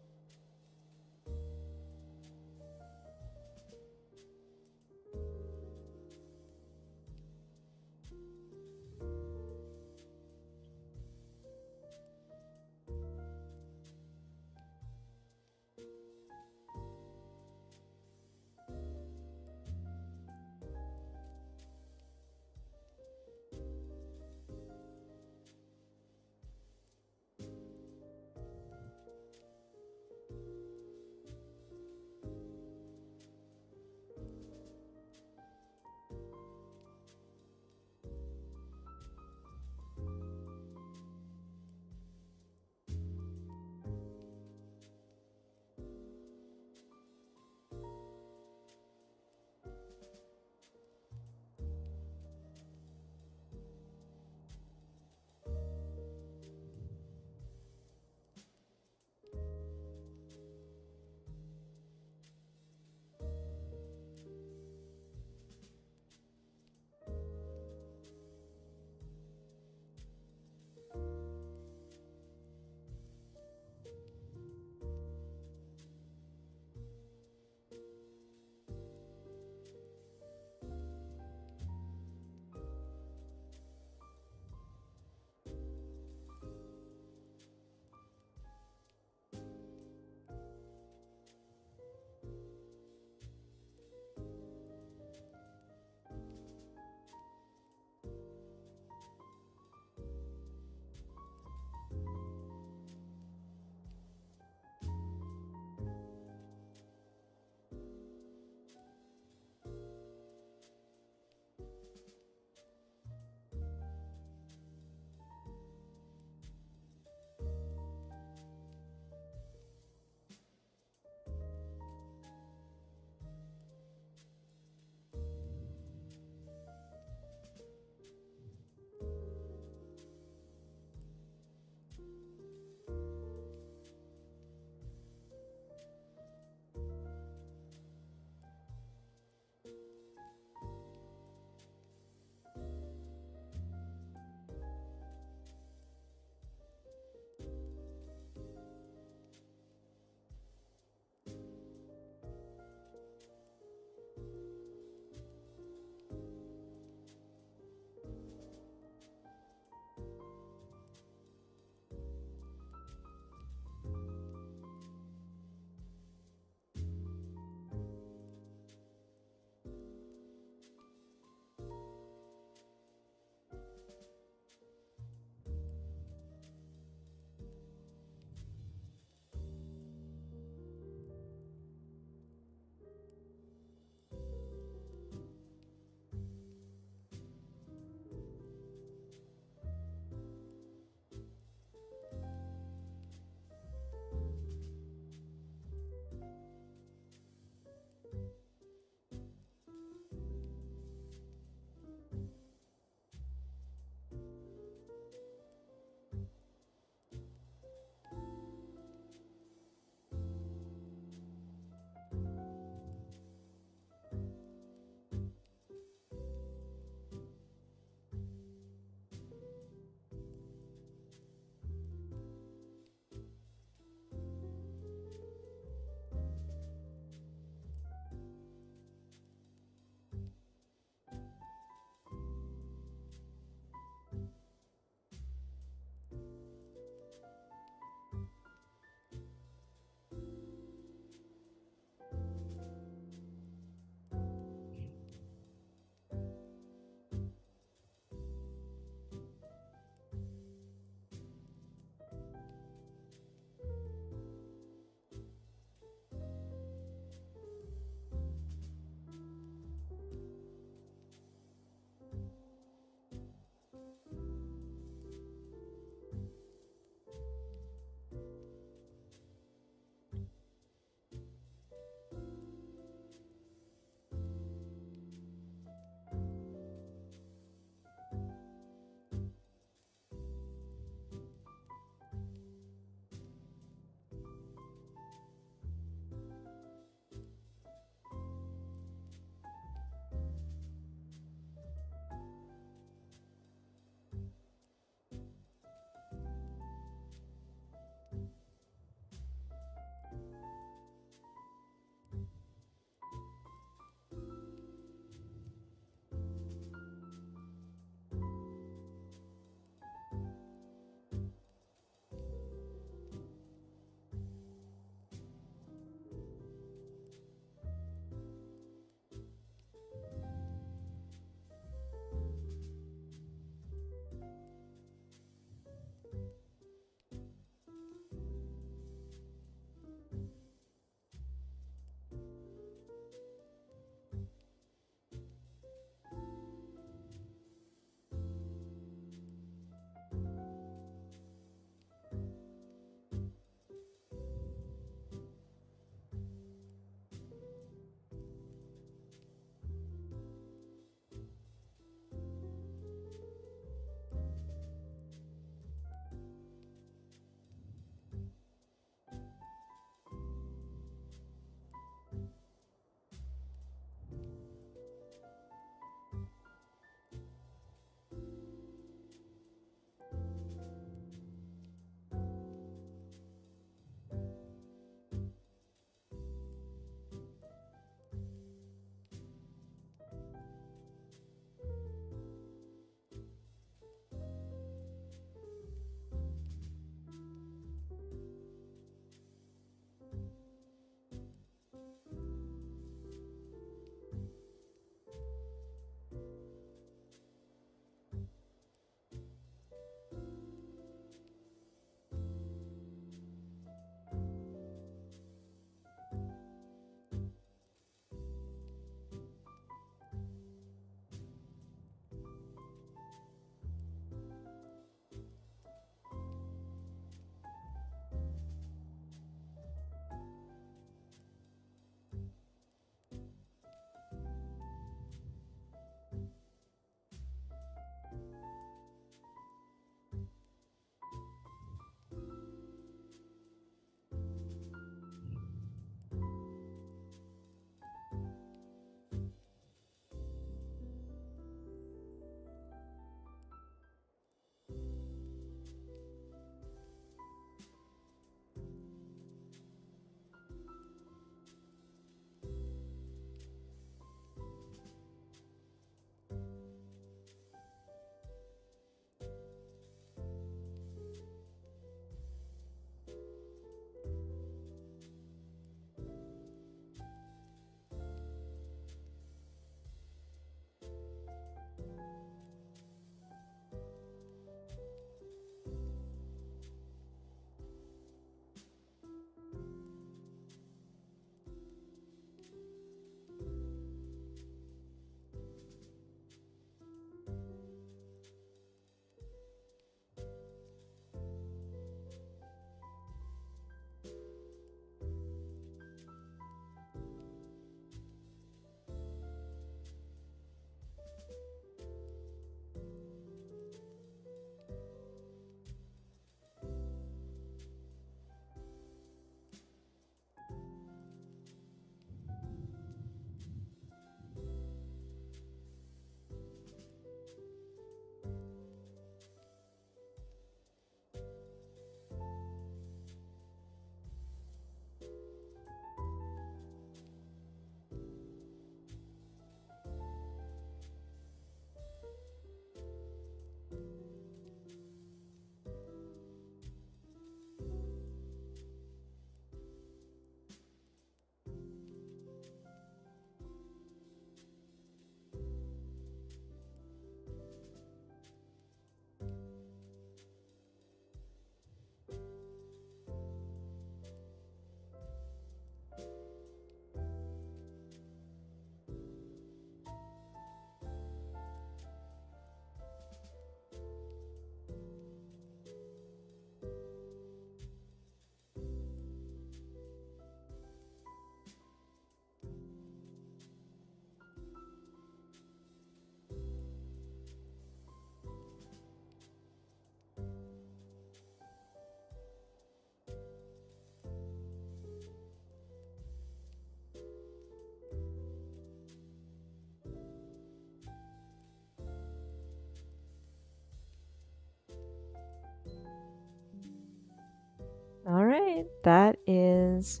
that is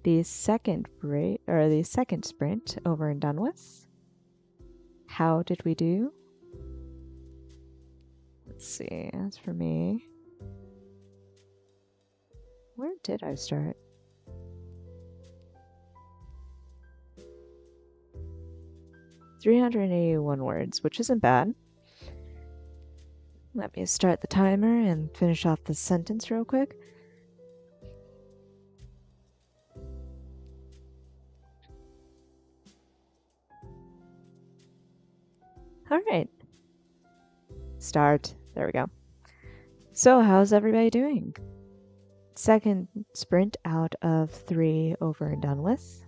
the second sprint over and done with. How did we do? Let's see, as for me, where did I start? $381 words, which isn't bad. Let me start the timer and finish off this sentence real quick. All right. Start. There we go. So, how's everybody doing? Second sprint out of 3 over and done with.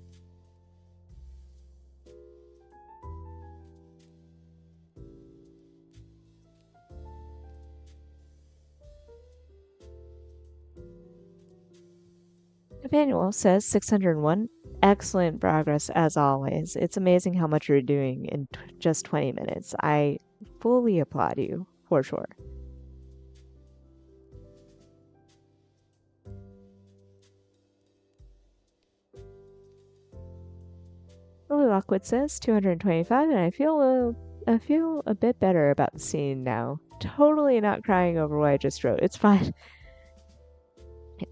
Emmanuel says 601. Excellent progress as always. It's amazing how much you're doing in just 20 minutes. I fully applaud you, for sure. Lily Lockwood says 225, and I feel a bit better about the scene now. Totally not crying over what I just wrote. It's fine.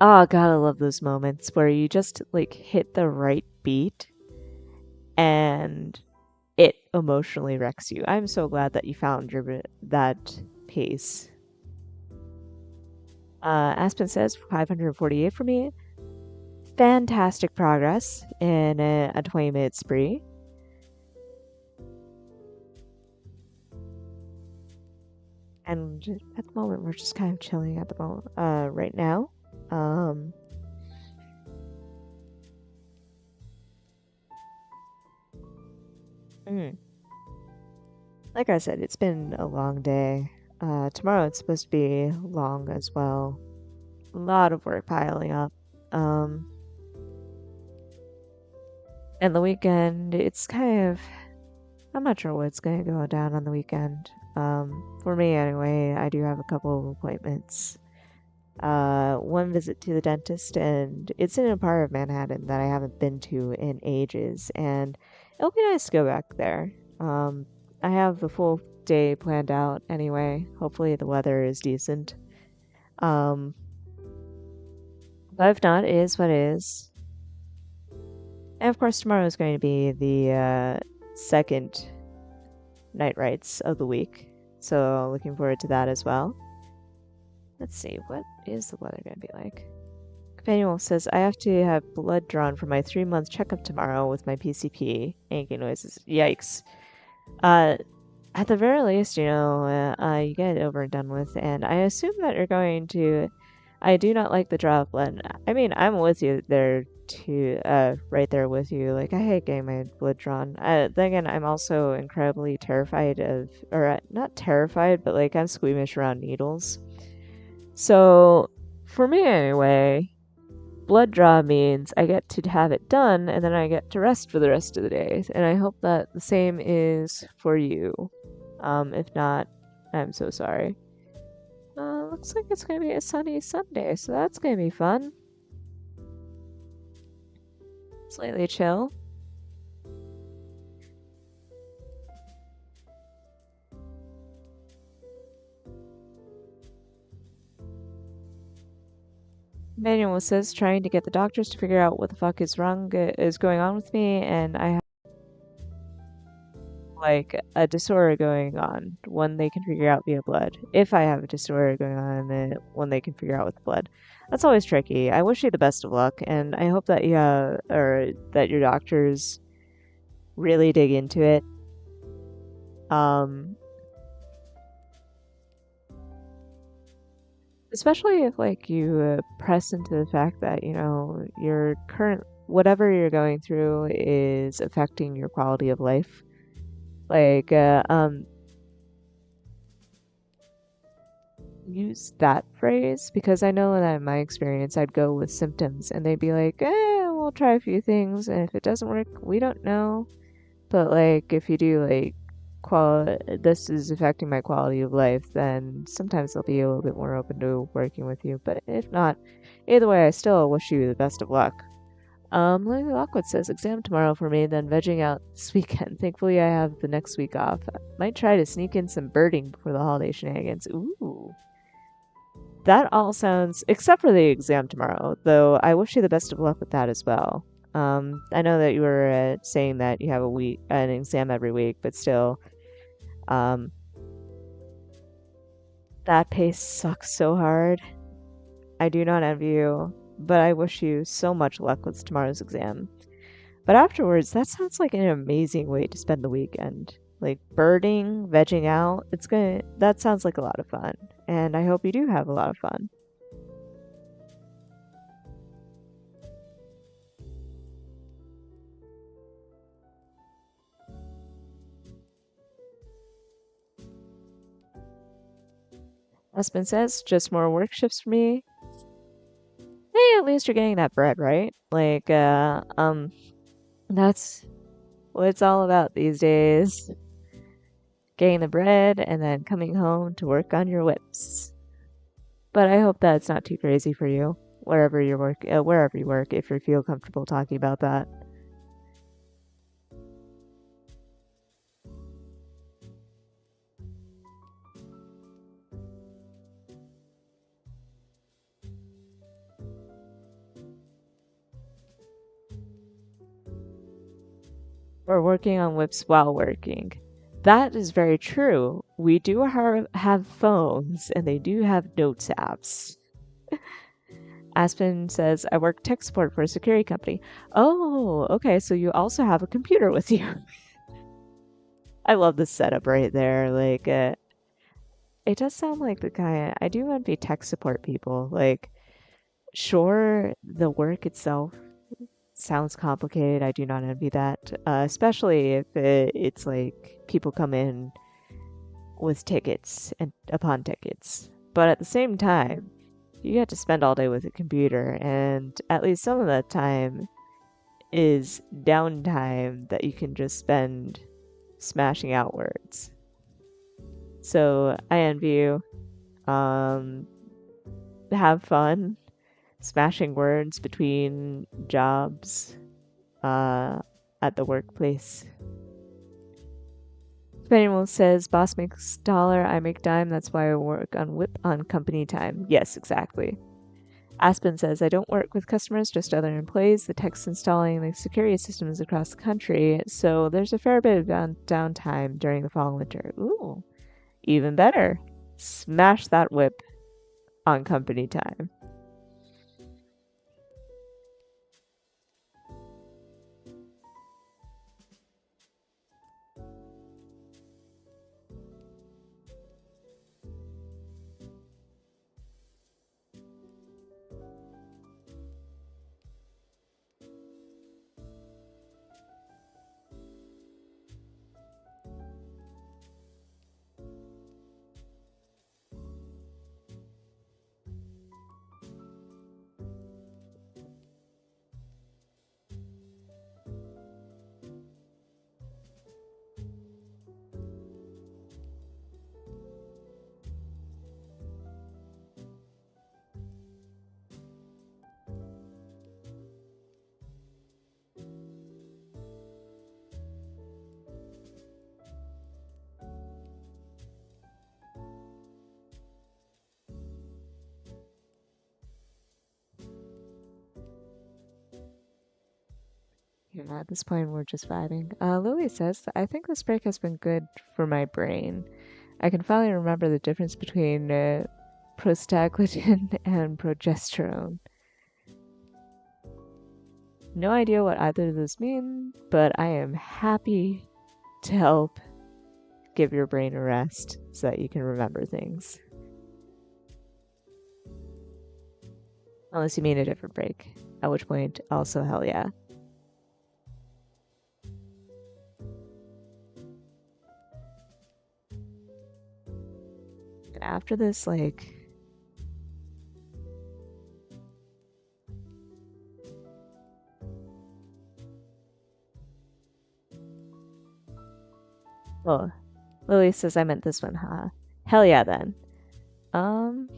Oh god, I love those moments where you just like hit the right beat and it emotionally wrecks you. I'm so glad that you found that pace. Aspen says 548 for me. Fantastic progress in a 20-minute spree. And at the moment, we're just kind of chilling at the moment, right now. Like I said, it's been a long day. Tomorrow it's supposed to be long as well. A lot of work piling up. And the weekend, it's kind of, I'm not sure what's going to go down on the weekend. For me anyway, I do have a couple of appointments. One visit to the dentist, and it's in a part of Manhattan that I haven't been to in ages, and it'll be nice to go back there. I have the full day planned out anyway. Hopefully the weather is decent. But if not, it is what it is. And of course, tomorrow is going to be the second night rides of the week, so looking forward to that as well. Let's see, what is the weather going to be like? Emmanuel says, I have to have blood drawn for my 3-month checkup tomorrow with my PCP. Yanking noises. Yikes. At the very least, you get it over and done with, and I assume that you're going to... I do not like the draw of blood. I mean, I'm with you there too, right there with you. Like, I hate getting my blood drawn. Then again, I'm also incredibly terrified of... Or, not terrified, but, like, I'm squeamish around needles. So, for me anyway, blood draw means I get to have it done, and then I get to rest for the rest of the day. And I hope that the same is for you. If not, I'm so sorry. Looks like it's gonna be a sunny Sunday, so that's gonna be fun. Slightly chill. Manuel says trying to get the doctors to figure out what the fuck is going on with me, and I have like a disorder going on, one they can figure out via blood. If I have a disorder going on, one they can figure out with blood. That's always tricky. I wish you the best of luck, and I hope that that your doctors really dig into it. Especially if like you press into the fact that your current whatever you're going through is affecting your quality of life. Like use that phrase, because I know that in my experience I'd go with symptoms and they'd be like, we'll try a few things, and if it doesn't work, we don't know. But like if you do like this is affecting my quality of life, then sometimes I'll be a little bit more open to working with you. But if not, either way, I still wish you the best of luck. Lily Lockwood says, exam tomorrow for me, then vegging out this weekend. Thankfully, I have the next week off. Might try to sneak in some birding before the holiday shenanigans. Ooh. That all sounds, except for the exam tomorrow, though I wish you the best of luck with that as well. I know that you were saying that you have an exam every week, but still, um, that pace sucks so hard. I do not envy you, but I wish you so much luck with tomorrow's exam. But afterwards, that sounds like an amazing way to spend the weekend. Like birding, vegging out, that sounds like a lot of fun. And I hope you do have a lot of fun. Husband says, just more work shifts for me. Hey, at least you're getting that bread, right? Like, that's what it's all about these days. Getting the bread and then coming home to work on your whips. But I hope that's not too crazy for you, wherever you work, if you feel comfortable talking about that. Or working on whips while working. That is very true. We do have phones, and they do have notes apps. Aspen says, I work tech support for a security company. Oh, okay, so you also have a computer with you. I love the setup right there. Like, it does sound like the kind I do envy tech support people. Like, sure, the work itself sounds complicated. I do not envy that, especially if it's like people come in with tickets and upon tickets. But at the same time, you get to spend all day with a computer, and at least some of that time is downtime that you can just spend smashing out words. So I envy you. Um, have fun smashing words between jobs at the workplace. Spaniel says, boss makes dollar, I make dime, that's why I work on whip on company time. Yes, exactly. Aspen says, I don't work with customers, just other employees. The tech's installing the security systems across the country, so there's a fair bit of downtime during the fall and winter. Ooh, even better. Smash that whip on company time. Yeah, at this point, we're just vibing. Lily says, I think this break has been good for my brain. I can finally remember the difference between prostaglandin and progesterone. No idea what either of those mean, but I am happy to help give your brain a rest so that you can remember things. Unless you mean a different break, at which point, also hell yeah. And after this, like, well, Lily says I meant this one, huh? Hell yeah, then. Um,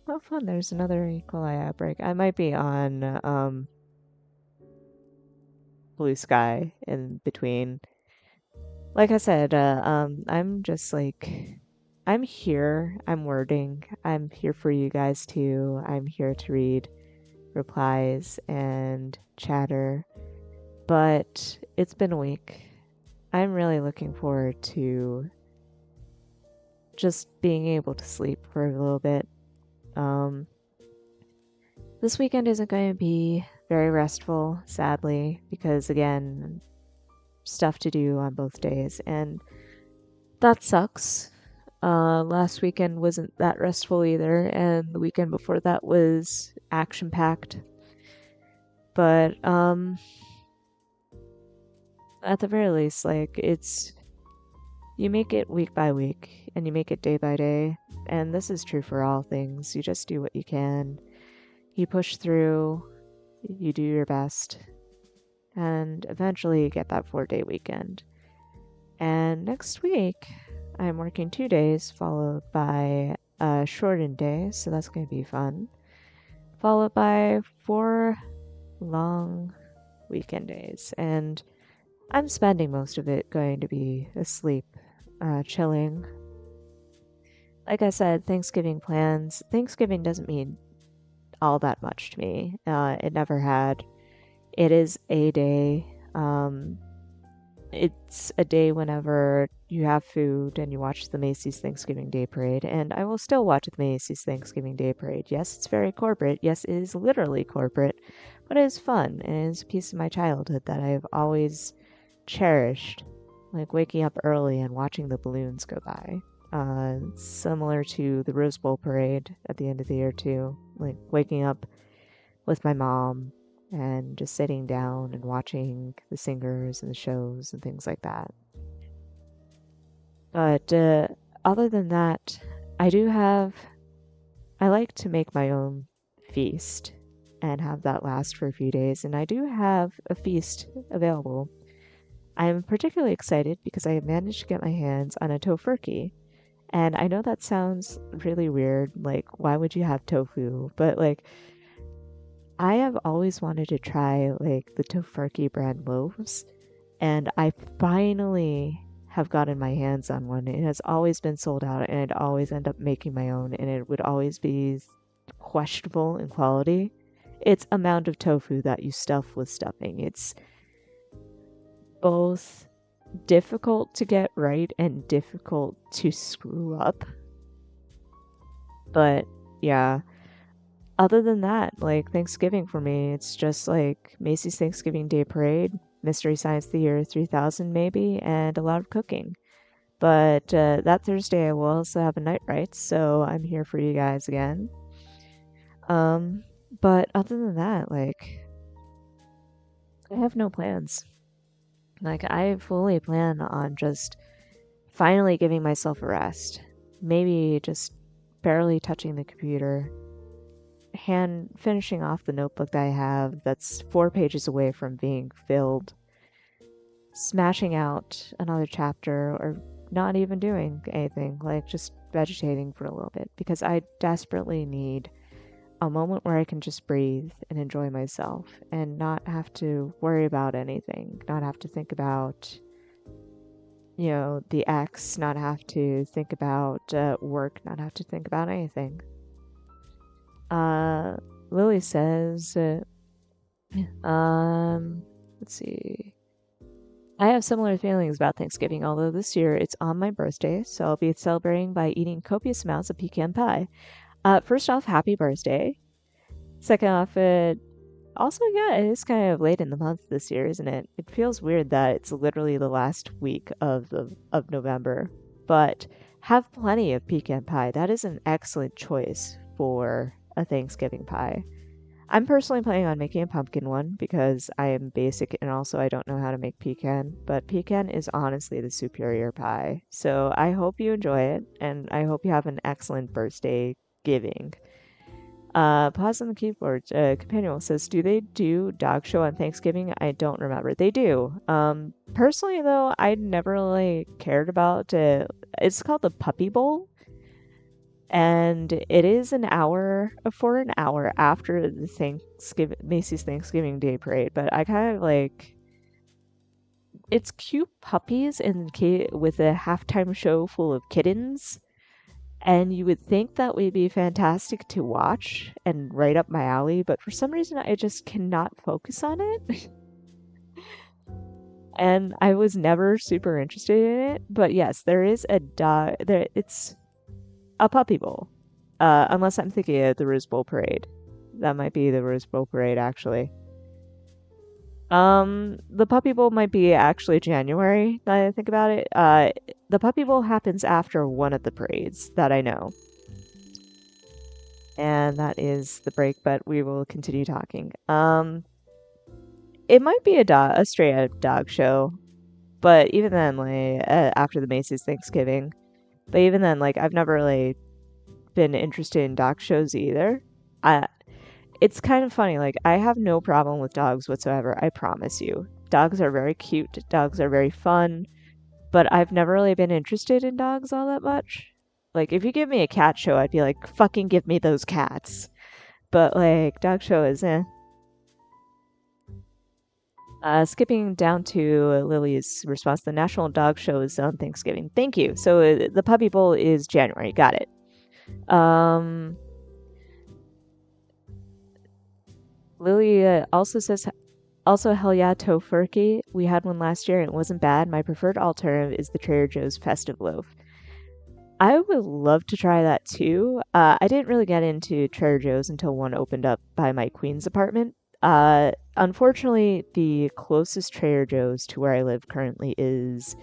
oh fun, there's another Equal Eye outbreak. I might be on, Blue Sky in between. Like I said, I'm just like, I'm here, I'm wording, I'm here for you guys too. I'm here to read replies and chatter, but it's been a week. I'm really looking forward to just being able to sleep for a little bit. Um, this weekend isn't going to be very restful, sadly, because again, stuff to do on both days, and that sucks. Last weekend wasn't that restful either, and the weekend before that was action packed. But at the very least, like you make it week by week and you make it day by day, and this is true for all things. You just do what you can. You push through, you do your best, and eventually you get that 4-day weekend. And next week, I'm working 2 days, followed by a shortened day, so that's going to be fun. Followed by 4 long weekend days, and I'm spending most of it going to be asleep, chilling. Like I said, Thanksgiving plans. Thanksgiving doesn't mean all that much to me. It never had. It is a day. It's a day whenever you have food and you watch the Macy's Thanksgiving Day Parade, and I will still watch the Macy's Thanksgiving Day Parade. Yes, it's very corporate. Yes, it is literally corporate, but it is fun, and it is a piece of my childhood that I've always cherished, like waking up early and watching the balloons go by. Similar to the Rose Bowl Parade at the end of the year, too. Like waking up with my mom and just sitting down and watching the singers and the shows and things like that. But other than that, I like to make my own feast and have that last for a few days, and I do have a feast available. I'm particularly excited because I managed to get my hands on a tofurkey. And I know that sounds really weird, like, why would you have tofu? But, like, I have always wanted to try, like, the tofurkey brand loaves, and I finally have gotten my hands on one. It has always been sold out, and I'd always end up making my own, and it would always be questionable in quality. It's amount of tofu that you stuff with stuffing. It's both difficult to get right and difficult to screw up. But yeah, other than that, like Thanksgiving for me, it's just like Macy's Thanksgiving Day Parade, Mystery Science Theater 3000 maybe, and a lot of cooking. But that Thursday I will also have a night rite, so I'm here for you guys again. But other than that, like, I have no plans. Like, I fully plan on just finally giving myself a rest. Maybe just barely touching the computer, finishing off the notebook that I have that's 4 pages away from being filled, smashing out another chapter, or not even doing anything, like just vegetating for a little bit, because I desperately need a moment where I can just breathe and enjoy myself and not have to worry about anything, not have to think about, the ex, not have to think about work, not have to think about anything. Lily says, let's see. I have similar feelings about Thanksgiving, although this year it's on my birthday, so I'll be celebrating by eating copious amounts of pecan pie. First off, happy birthday. Second off, also, yeah, it is kind of late in the month this year, isn't it? It feels weird that it's literally the last week of November, but have plenty of pecan pie. That is an excellent choice for a Thanksgiving pie. I'm personally planning on making a pumpkin one because I am basic and also I don't know how to make pecan, but pecan is honestly the superior pie. So I hope you enjoy it and I hope you have an excellent birthday giving. Pause on the keyboard. Companion says, "Do they do dog show on Thanksgiving?" I don't remember. They do. Personally though, I never really cared about. It's called the Puppy Bowl, and it is for an hour after the Thanksgiving Macy's Thanksgiving Day Parade. But I kind of like it's cute puppies with a halftime show full of kittens. And you would think that would be fantastic to watch and right up my alley, but for some reason I just cannot focus on it. And I was never super interested in it. But yes, there is a dog there. It's a puppy bowl. Unless I'm thinking of the Rose Bowl parade. That might be the Rose Bowl parade actually. The Puppy Bowl might be actually January, now that I think about it. The Puppy Bowl happens after one of the parades that I know. And that is the break, but we will continue talking. It might be a straight up dog show, but even then, like, after the Macy's Thanksgiving. But even then, like, I've never really been interested in dog shows either. It's kind of funny. Like, I have no problem with dogs whatsoever. I promise you. Dogs are very cute. Dogs are very fun. But I've never really been interested in dogs all that much. Like, if you give me a cat show, I'd be like, fucking give me those cats. But, like, dog show is eh. Skipping down to Lily's response, the National Dog Show is on Thanksgiving. Thank you. So the Puppy Bowl is January. Got it. Lily also says, also hell yeah, tofurkey. We had one last year and it wasn't bad. My preferred alternative is the Trader Joe's festive loaf. I would love to try that too. I didn't really get into Trader Joe's until one opened up by my Queens apartment. Unfortunately, the closest Trader Joe's to where I live currently is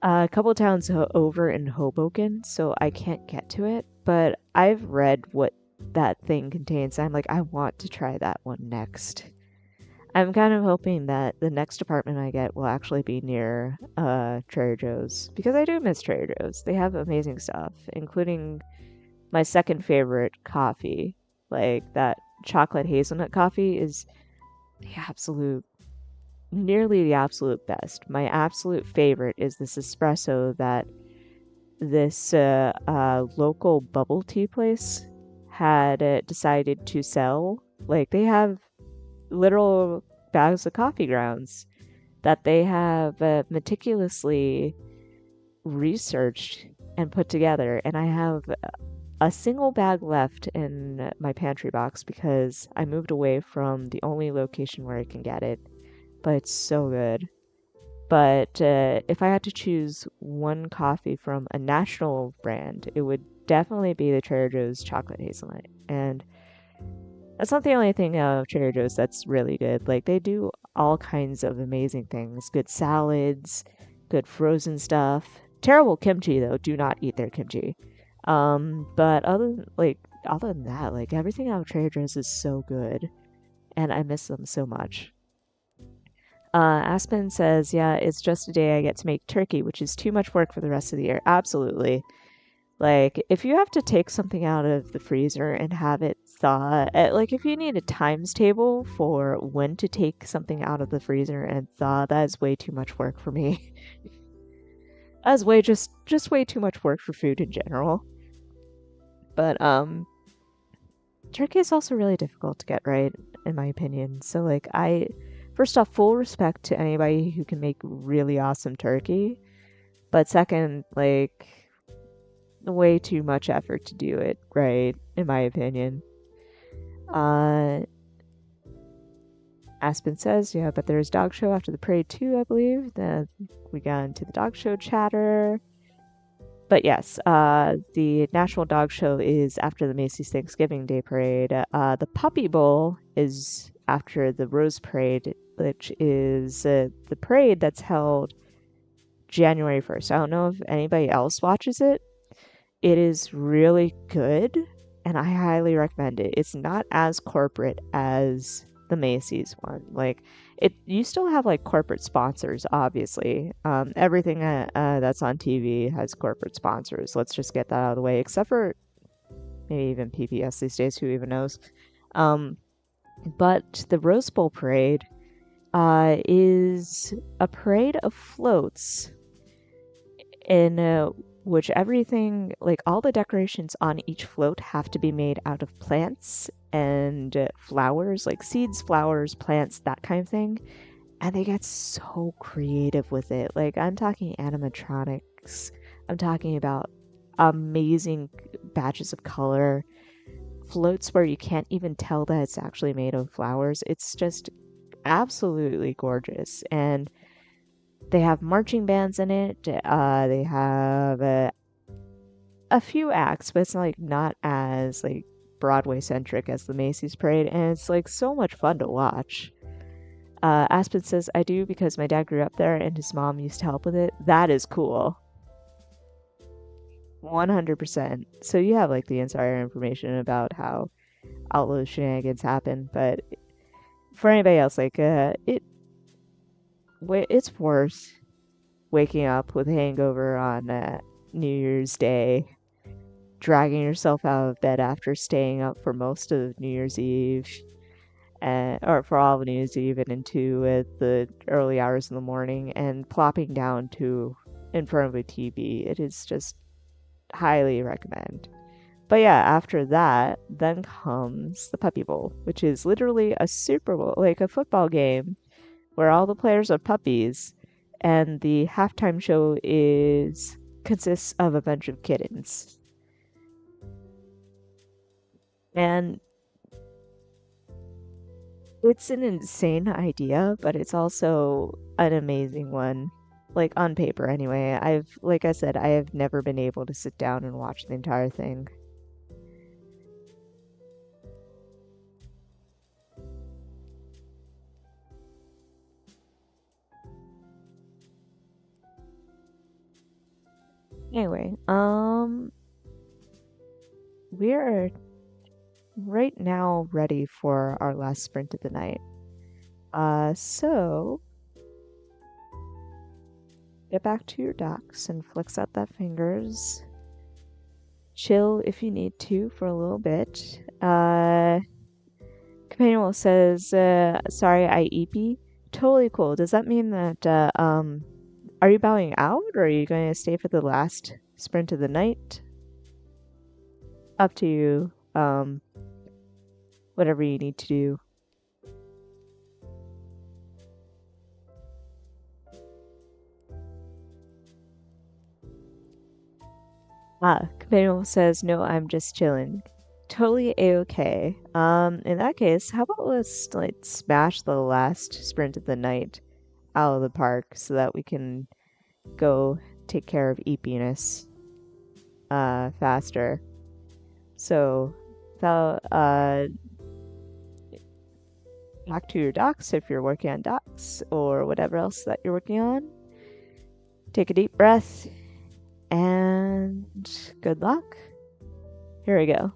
a couple towns over in Hoboken, so I can't get to it. But I've read what that thing contains. I'm like, I want to try that one next. I'm kind of hoping that the next apartment I get will actually be near Trader Joe's because I do miss Trader Joe's. They have amazing stuff, including my second favorite coffee. Like that chocolate hazelnut coffee is nearly the absolute best. My absolute favorite is this espresso that this local bubble tea place had decided to sell. Like they have literal bags of coffee grounds that they have meticulously researched and put together. And I have a single bag left in my pantry box because I moved away from the only location where I can get it. But it's so good. But if I had to choose one coffee from a national brand, it would definitely be the Trader Joe's chocolate hazelnut. And that's not the only thing of Trader Joe's that's really good. Like they do all kinds of amazing things. Good salads, good frozen stuff. Terrible kimchi though. Do not eat their kimchi. But other than that, like everything out of Trader Joe's is so good. And I miss them so much. Aspen says, yeah, it's just a day I get to make turkey, which is too much work for the rest of the year. Absolutely. Like, if you have to take something out of the freezer and have it thaw, like, if you need a times table for when to take something out of the freezer and thaw, that is way too much work for me. That is just way too much work for food in general. But, turkey is also really difficult to get right, in my opinion. So, like, first off, full respect to anybody who can make really awesome turkey. But second, like, way too much effort to do it right, in my opinion. Aspen says, yeah, but there's dog show after the parade too, I believe. Then we got into the dog show chatter. But yes, the National Dog Show is after the Macy's Thanksgiving Day Parade. The Puppy Bowl is after the Rose Parade, which is the parade that's held January 1st. I don't know if anybody else watches it. It is really good, and I highly recommend it. It's not as corporate as the Macy's one. Like, you still have like corporate sponsors, obviously. Everything that's on TV has corporate sponsors. Let's just get that out of the way, except for maybe even PPS these days, who even knows. Um, but the Rose Bowl Parade is a parade of floats in which everything, like all the decorations on each float, have to be made out of plants and flowers, like seeds, flowers, plants, that kind of thing. And they get so creative with it. Like, I'm talking animatronics, I'm talking about amazing batches of color, floats where you can't even tell that it's actually made of flowers. It's just absolutely gorgeous. And they have marching bands in it. They have a few acts, but it's not as like Broadway centric as the Macy's parade, and it's like so much fun to watch. Aspen says, I do because my dad grew up there and his mom used to help with it. That is cool. 100%. So you have like the insider information about how all those shenanigans happen, but for anybody else, like it's worth waking up with a hangover on New Year's Day, dragging yourself out of bed after staying up for most of New Year's Eve, or for all of New Year's Eve and into the early hours in the morning, and plopping down in front of a TV. It is just highly recommend. But yeah, after that, then comes the Puppy Bowl, which is literally a Super Bowl, like a football game, where all the players are puppies, and the halftime show consists of a bunch of kittens. And it's an insane idea, but it's also an amazing one. Like on paper anyway. Like I said, I have never been able to sit down and watch the entire thing. Anyway, we're right now ready for our last sprint of the night. So get back to your docks and flex out that fingers. Chill if you need to for a little bit. Companion says, sorry, I EP. Totally cool. Does that mean that, are you bowing out or are you going to stay for the last sprint of the night? Up to you. Whatever you need to do. Companion says, no, I'm just chilling. Totally a-okay. In that case, how about let's like smash the last sprint of the night out of the park so that we can go take care of eepiness faster. So without back to your docks if you're working on docks or whatever else that you're working on. Take a deep breath and good luck. Here we go.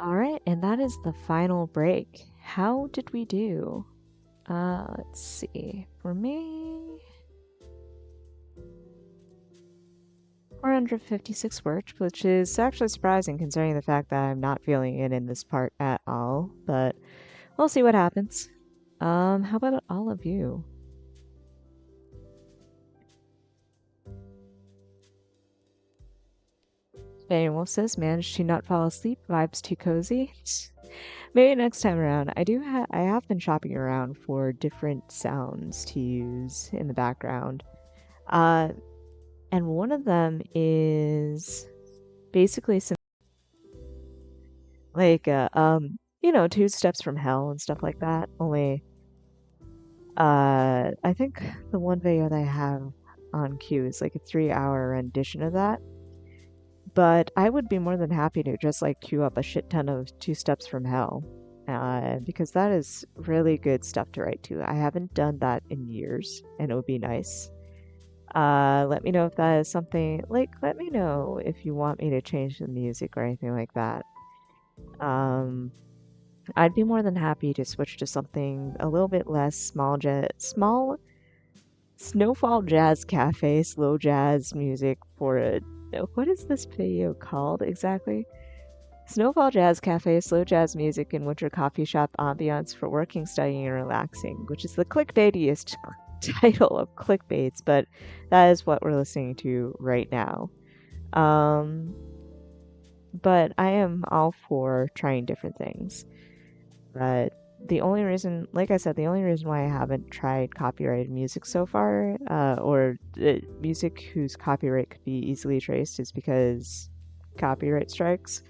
All right, and that is the final break. How did we do? Let's see. For me, 456 words, which is actually surprising considering the fact that I'm not feeling it in this part at all, but we'll see what happens. How about all of you? Jax Wolff says, managed to not fall asleep, vibes too cozy. Maybe next time around. I have been shopping around for different sounds to use in the background. And one of them is basically some like two steps from hell and stuff like that. Only I think the one video that I have on queue is like a 3-hour rendition of that. But I would be more than happy to just like queue up a shit ton of Two Steps from Hell. Because that is really good stuff to write to. I haven't done that in years, and it would be nice. Let me know if that is something, like, let me know if you want me to change the music or anything like that. I'd be more than happy to switch to something a little bit less small Snowfall Jazz Cafe, slow jazz music for a, what is this video called exactly? Snowfall Jazz Cafe, slow jazz music in winter coffee shop ambiance for working, studying, and relaxing, which is the clickbaitiest title of clickbaits, but that is what we're listening to right now. But I am all for trying different things. But the only reason, like I said, the only reason why I haven't tried copyrighted music so far, or music whose copyright could be easily traced, is because copyright strikes.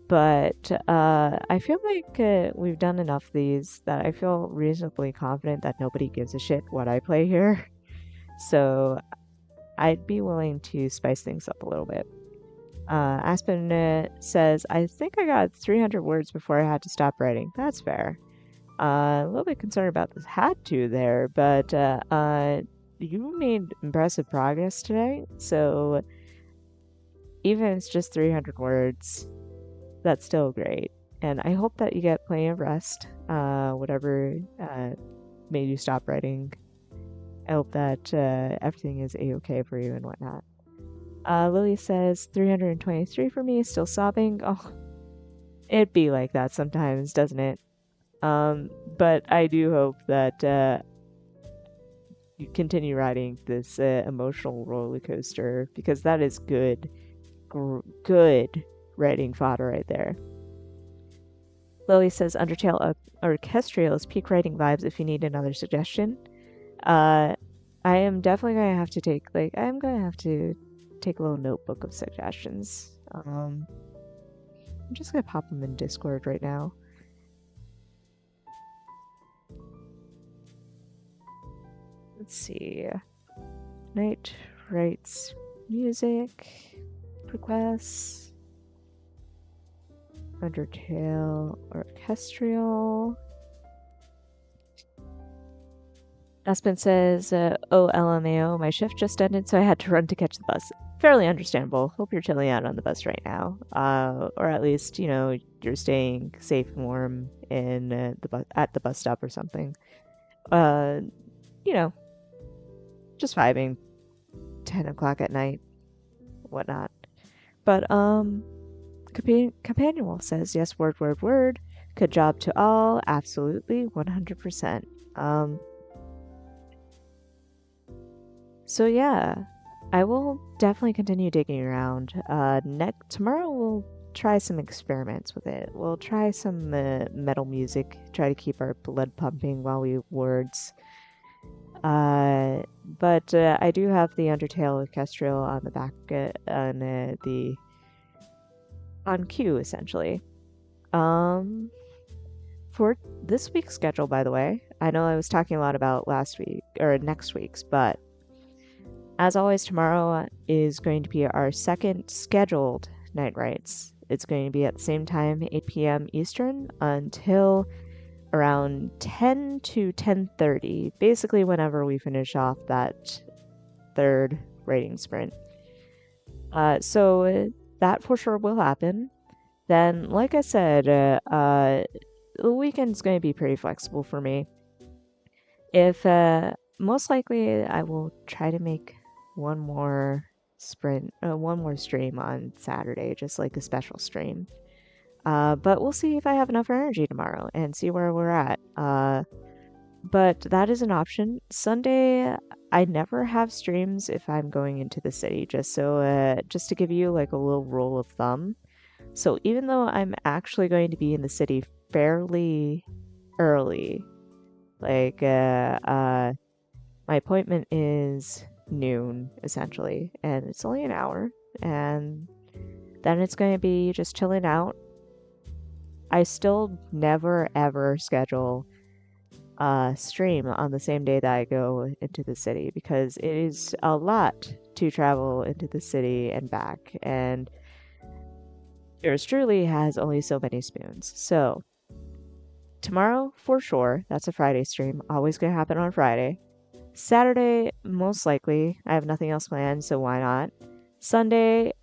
But I feel like we've done enough of these that I feel reasonably confident that nobody gives a shit what I play here. So I'd be willing to spice things up a little bit. Aspen says, I think I got 300 words before I had to stop writing. That's fair. A little bit concerned about this had to there, but you made impressive progress today. So even if it's just 300 words, that's still great. And I hope that you get plenty of rest, whatever made you stop writing. I hope that everything is a-okay for you and whatnot. Lily says 323 for me, still sobbing. Oh, it'd be like that sometimes, doesn't it? But I do hope that you continue riding this emotional roller coaster, because that is good writing fodder right there. Lily says Undertale Orchestrial is peak writing vibes if you need another suggestion. I am definitely going to have to take a little notebook of suggestions. I'm just gonna pop them in Discord right now. Let's see. Knight writes music requests. Undertale Orchestrial. Aspen says, oh, LMAO, my shift just ended, so I had to run to catch the bus. Fairly understandable. Hope you're chilling out on the bus right now. Or at least, you're staying safe and warm in at the bus stop or something. Just vibing. 10 o'clock at night, whatnot. But, Companion Wolf says, yes, word, word, word. Good job to all. Absolutely, 100%. So yeah, I will definitely continue digging around. Tomorrow we'll try some experiments with it. We'll try some metal music, try to keep our blood pumping while we words. But I do have the Undertale Orchestrial on the back on cue essentially. For this week's schedule, by the way, I know I was talking a lot about last week or next week's, but as always, tomorrow is going to be our second scheduled Night Rights. It's going to be at the same time, 8 p.m. Eastern, until around 10 to 10:30, basically whenever we finish off that third rating sprint. So that for sure will happen. then, like I said, the weekend's going to be pretty flexible for me. If most likely, I will try to make one more one more stream on Saturday, just like a special stream. But we'll see if I have enough energy tomorrow and see where we're at. But that is an option. Sunday, I never have streams if I'm going into the city, just to give you like a little rule of thumb. So even though I'm actually going to be in the city fairly early, like my appointment is noon essentially, and it's only an hour, and then it's going to be just chilling out. I still never ever schedule stream on the same day that I go into the city because it is a lot to travel into the city and back, and yours truly has only so many spoons. So, tomorrow, for sure, that's a Friday stream, always gonna happen on Friday. Saturday, most likely, I have nothing else planned, so why not? Sunday,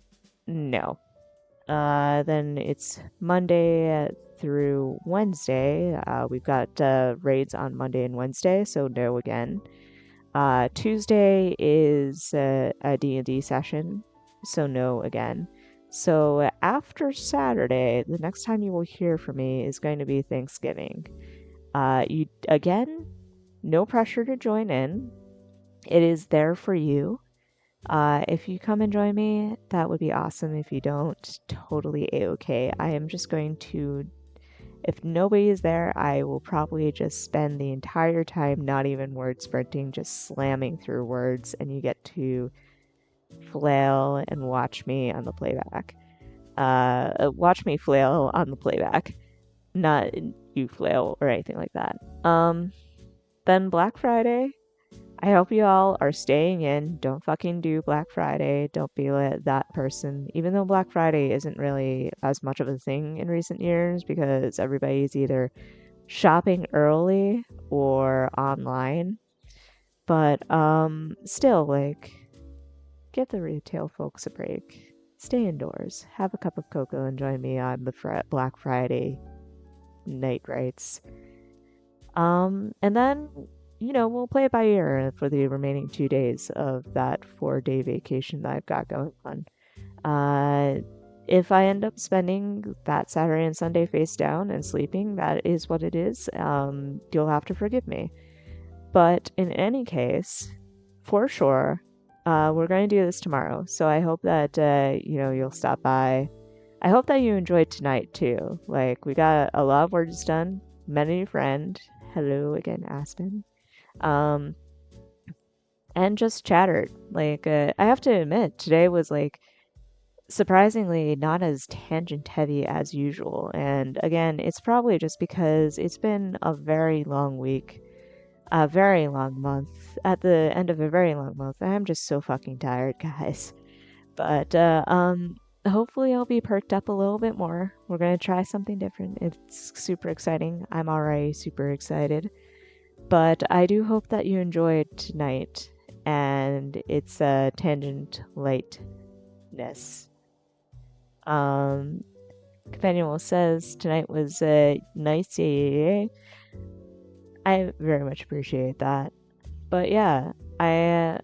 no. Then it's Monday through Wednesday. We've got raids on Monday and Wednesday, so no again. Tuesday is a D&D session, so no again. So after Saturday, the next time you will hear from me is going to be Thanksgiving. You again, no pressure to join in. It is there for you. If you come and join me, that would be awesome. If you don't, totally a-okay. I am just going to, if nobody is there, I will probably just spend the entire time not even word sprinting, just slamming through words, and you get to flail and watch me on the playback. Watch me flail on the playback, not you flail or anything like that. Then Black Friday. I hope you all are staying in. Don't fucking do Black Friday. Don't be that person. Even though Black Friday isn't really as much of a thing in recent years because everybody's either shopping early or online. But still, like, give the retail folks a break. Stay indoors. Have a cup of cocoa and join me on the Black Friday night rights. And then we'll play it by ear for the remaining 2 days of that 4-day vacation that I've got going on. If I end up spending that Saturday and Sunday face down and sleeping, that is what it is. You'll have to forgive me. But in any case, for sure, we're going to do this tomorrow. So I hope that, you'll stop by. I hope that you enjoyed tonight too. Like, we got a lot of words done. Met a new friend. Hello again, Aspen. And just chattered. Like, I have to admit, today was like surprisingly not as tangent heavy as usual. And again, it's probably just because it's been a very long week, a very long month, at the end of a very long month. I'm just so fucking tired, guys. But, hopefully I'll be perked up a little bit more. We're gonna try something different. It's super exciting. I'm already super excited. But I do hope that you enjoyed tonight and its tangent lightness. Companion says tonight was nice. I very much appreciate that. But yeah, I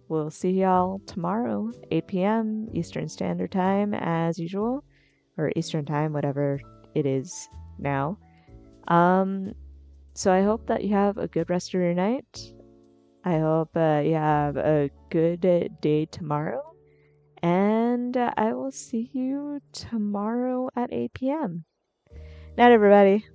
will see y'all tomorrow, 8 p.m. Eastern Standard Time, as usual, or Eastern Time, whatever it is now. So I hope that you have a good rest of your night. I hope you have a good day tomorrow. And I will see you tomorrow at 8 p.m. Night, everybody.